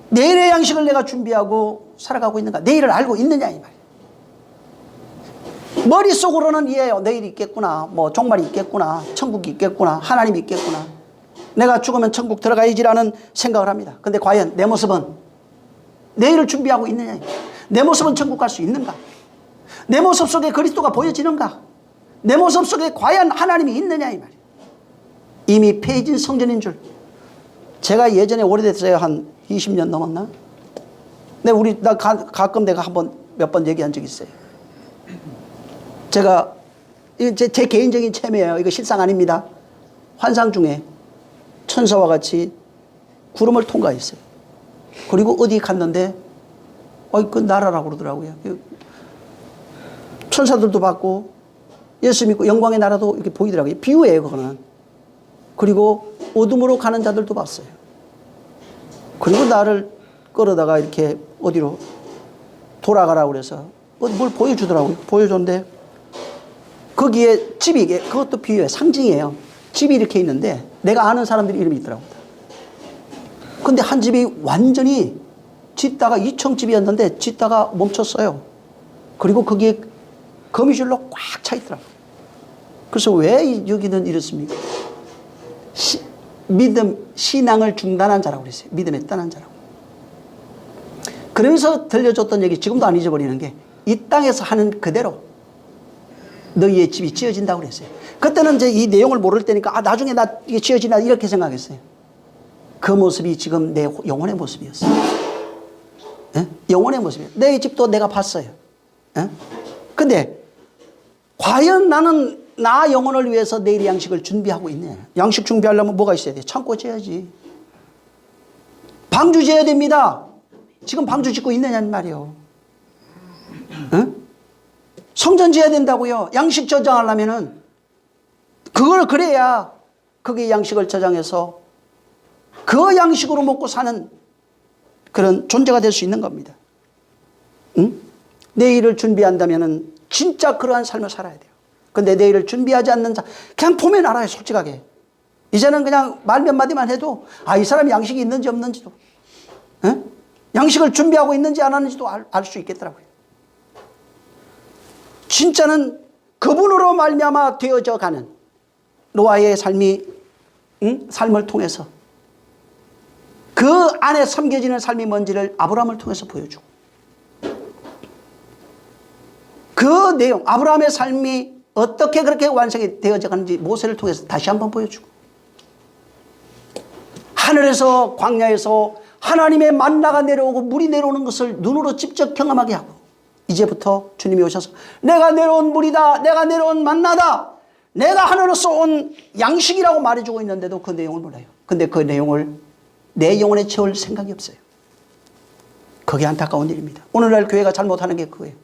내일의 양식을 내가 준비하고 살아가고 있는가? 내일을 알고 있느냐 이 말이에요. 머릿속으로는 이해해요. 내일이 있겠구나, 뭐 종말이 있겠구나, 천국이 있겠구나, 하나님이 있겠구나, 내가 죽으면 천국 들어가야지라는 생각을 합니다. 근데 과연 내 모습은 내일을 준비하고 있느냐, 내 모습은 천국 갈 수 있는가, 내 모습 속에 그리스도가 보여지는가, 내 모습 속에 과연 하나님이 있느냐 이 말이에요. 이미 폐해진 성전인 줄. 제가 예전에 오래됐어요. 한 20년 넘었나? 근데 가끔 내가 몇 번 얘기한 적이 있어요. 제가, 제 개인적인 체험이에요. 이거 실상 아닙니다. 환상 중에 천사와 같이 구름을 통과했어요. 그리고 어디 갔는데, 그 나라라고 그러더라고요. 천사들도 봤고, 예수 믿고 영광의 나라도 이렇게 보이더라고요. 비유예요, 그거는. 그리고 어둠으로 가는 자들도 봤어요. 그리고 나를 끌어다가 이렇게 어디로 돌아가라고 그래서 뭘 보여주더라고요. 보여줬는데 거기에 집이, 그것도 비유예요. 상징이에요. 집이 이렇게 있는데 내가 아는 사람들이 이름이 있더라고요. 근데 한 집이 완전히 짓다가 2층 집이었는데 짓다가 멈췄어요. 그리고 거기에 거미줄로 꽉 차 있더라고요. 그래서 왜 여기는 이렇습니까? 신앙을 중단한 자라고 그랬어요. 믿음에 떠난 자라고. 그러면서 들려줬던 얘기 지금도 안 잊어버리는 게, 이 땅에서 하는 그대로 너희의 집이 지어진다고 그랬어요. 그때는 이제 이 내용을 모를 때니까 나중에 나 이게 지어지나 이렇게 생각했어요. 그 모습이 지금 내 영혼의 모습이었어요. 에? 영혼의 모습이에요. 내 집도 내가 봤어요. 에? 근데 과연 나는 나 영혼을 위해서 내일의 양식을 준비하고 있네. 양식 준비하려면 뭐가 있어야 돼? 창고 지어야지. 방주 지어야 됩니다. 지금 방주 짓고 있느냐는 말이에요. 응? 성전 지어야 된다고요. 양식 저장하려면은 그걸 그래야 거기에 양식을 저장해서 그 양식으로 먹고 사는 그런 존재가 될 수 있는 겁니다. 응? 내일을 준비한다면은 진짜 그러한 삶을 살아야 돼요. 근데 내일을 준비하지 않는 자, 그냥 보면 알아요, 솔직하게. 이제는 그냥 말 몇 마디만 해도, 이 사람이 양식이 있는지 없는지도, 에? 양식을 준비하고 있는지 안 하는지도 알 수 있겠더라고요. 진짜는 그분으로 말미암아 되어져 가는 노아의 삶이, 삶을 통해서 그 안에 섬겨지는 삶이 뭔지를 아브라함을 통해서 보여주고, 그 내용, 아브라함의 삶이 어떻게 그렇게 완성이 되어져 가는지 모세를 통해서 다시 한번 보여주고, 하늘에서 광야에서 하나님의 만나가 내려오고 물이 내려오는 것을 눈으로 직접 경험하게 하고, 이제부터 주님이 오셔서 내가 내려온 물이다, 내가 내려온 만나다, 내가 하늘에서 온 양식이라고 말해주고 있는데도 그 내용을 몰라요. 근데 그 내용을 내 영혼에 채울 생각이 없어요. 그게 안타까운 일입니다. 오늘날 교회가 잘못하는 게 그거예요.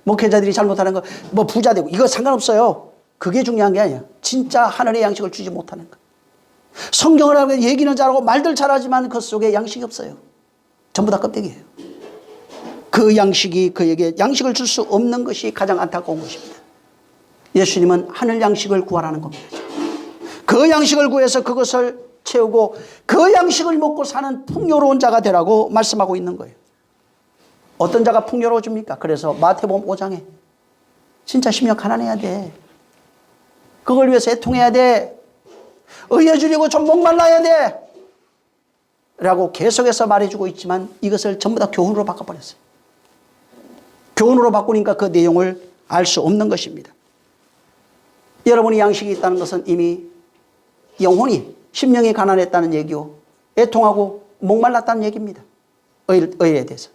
목회자들이 잘못하는 거, 뭐 부자 되고 이거 상관없어요. 그게 중요한 게 아니에요. 진짜 하늘의 양식을 주지 못하는 거. 성경을 하고 얘기는 잘하고 말들 잘하지만 그 속에 양식이 없어요. 전부 다 껍데기예요. 그 양식이 그에게 양식을 줄 수 없는 것이 가장 안타까운 것입니다. 예수님은 하늘 양식을 구하라는 겁니다. 그 양식을 구해서 그것을 채우고 그 양식을 먹고 사는 풍요로운 자가 되라고 말씀하고 있는 거예요. 어떤 자가 풍요로워집니까? 그래서 마태복음 5장에 진짜 심령 가난해야 돼. 그걸 위해서 애통해야 돼. 의에 주려고 좀 목말라야 돼. 라고 계속해서 말해주고 있지만 이것을 전부 다 교훈으로 바꿔버렸어요. 교훈으로 바꾸니까 그 내용을 알 수 없는 것입니다. 여러분이 양식이 있다는 것은 이미 영혼이 심령이 가난했다는 얘기요, 애통하고 목말랐다는 얘기입니다. 의에 대해서.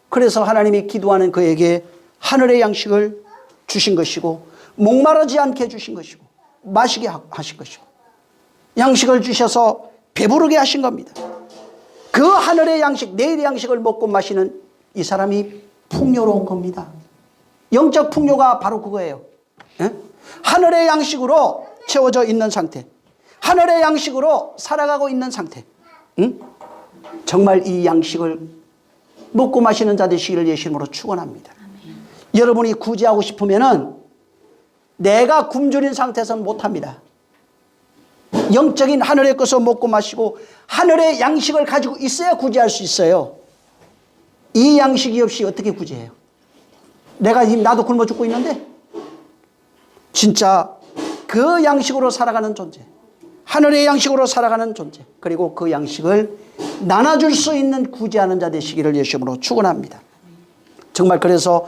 그래서 하나님이 기도하는 그에게 하늘의 양식을 주신 것이고, 목마르지 않게 주신 것이고, 마시게 하신 것이고, 양식을 주셔서 배부르게 하신 겁니다. 그 하늘의 양식, 내일의 양식을 먹고 마시는 이 사람이 풍요로운 겁니다. 영적 풍요가 바로 그거예요. 예? 하늘의 양식으로 채워져 있는 상태, 하늘의 양식으로 살아가고 있는 상태. 응? 정말 이 양식을 먹고 마시는 자 되시기를 예수 이름으로 축원합니다. 여러분이 구제하고 싶으면은 내가 굶주린 상태에서는 못합니다. 영적인 하늘의 것을 먹고 마시고 하늘의 양식을 가지고 있어야 구제할 수 있어요. 이 양식이 없이 어떻게 구제해요? 내가 지금 나도 굶어 죽고 있는데 진짜 그 양식으로 살아가는 존재, 하늘의 양식으로 살아가는 존재, 그리고 그 양식을 나눠줄 수 있는 구제하는 자 되시기를 예수님으로 축원합니다. 정말 그래서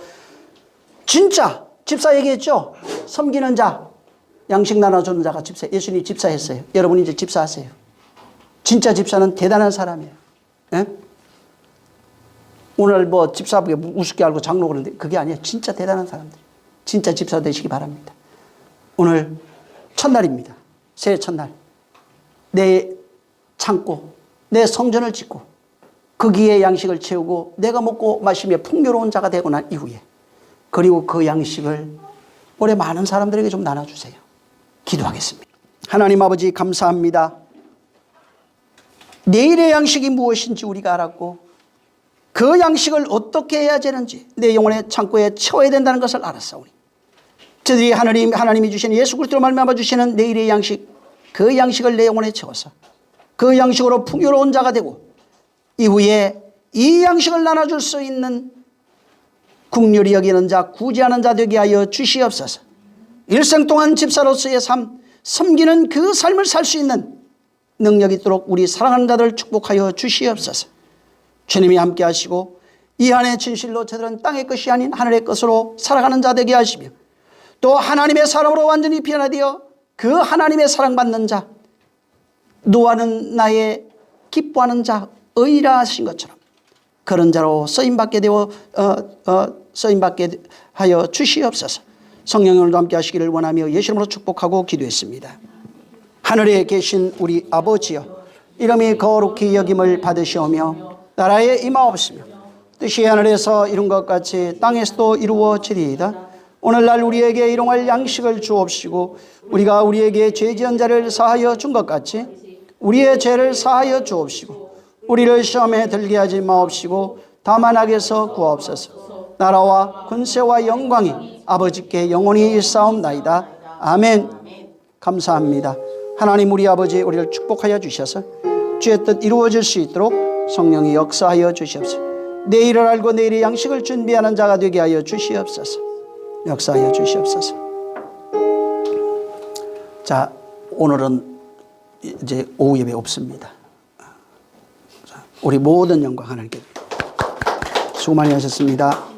진짜 집사 얘기했죠. 섬기는 자, 양식 나눠주는 자가 집사. 예수님이 집사했어요. 여러분이 이제 집사하세요. 진짜 집사는 대단한 사람이에요. 예? 오늘 뭐 집사부에 우습게 알고 장로 그러는데 그게 아니에요. 진짜 대단한 사람들. 진짜 집사 되시기 바랍니다. 오늘 첫날입니다. 새해 첫날. 내 창고, 내 성전을 짓고 거기에 양식을 채우고 내가 먹고 마시며 풍요로운 자가 되고 난 이후에, 그리고 그 양식을 올해 많은 사람들에게 좀 나눠주세요. 기도하겠습니다. 하나님 아버지 감사합니다. 내일의 양식이 무엇인지 우리가 알았고 그 양식을 어떻게 해야 되는지 내 영혼의 창고에 채워야 된다는 것을 알았사오니 저들이 하나님이 주신 예수 그리스도로 말미암아 주시는 내일의 양식, 그 양식을 내 영혼에 채워서 그 양식으로 풍요로운 자가 되고 이후에 이 양식을 나눠줄 수 있는 국률이 여기는 자, 구제하는 자 되게 하여 주시옵소서. 일생 동안 집사로서의 삶, 섬기는 그 삶을 살 수 있는 능력이 있도록 우리 사랑하는 자들 축복하여 주시옵소서. 주님이 함께 하시고 이 안에 진실로 저들은 땅의 것이 아닌 하늘의 것으로 살아가는 자 되게 하시며 또 하나님의 사람으로 완전히 변화되어 그 하나님의 사랑받는 자, 노하는 나의 기뻐하는 자, 의라 하신 것처럼 그런 자로 쓰임받게 되어 쓰임받게 하여 주시옵소서. 성령님과 함께 하시기를 원하며 예수 이름으로 축복하고 기도했습니다. 하늘에 계신 우리 아버지여, 이름이 거룩히 여김을 받으시오며 나라에 임하옵시며 뜻이 하늘에서 이룬 것 같이 땅에서도 이루어지리이다. 오늘날 우리에게 일용할 양식을 주옵시고 우리가 우리에게 죄 지은 자를 사하여 준 것 같이 우리의 죄를 사하여 주옵시고 우리를 시험에 들게 하지 마옵시고 다만 악에서 구하옵소서. 나라와 권세와 영광이 아버지께 영원히 일사옵나이다. 아멘. 감사합니다. 하나님 우리 아버지 우리를 축복하여 주셔서 주의 뜻 이루어질 수 있도록 성령이 역사하여 주시옵소서. 내일을 알고 내일의 양식을 준비하는 자가 되게 하여 주시옵소서. 역사하여 주시옵소서. 자, 오늘은 이제 오후 예배 없습니다. 우리 모든 영광 하나님께 수고 많이 하셨습니다.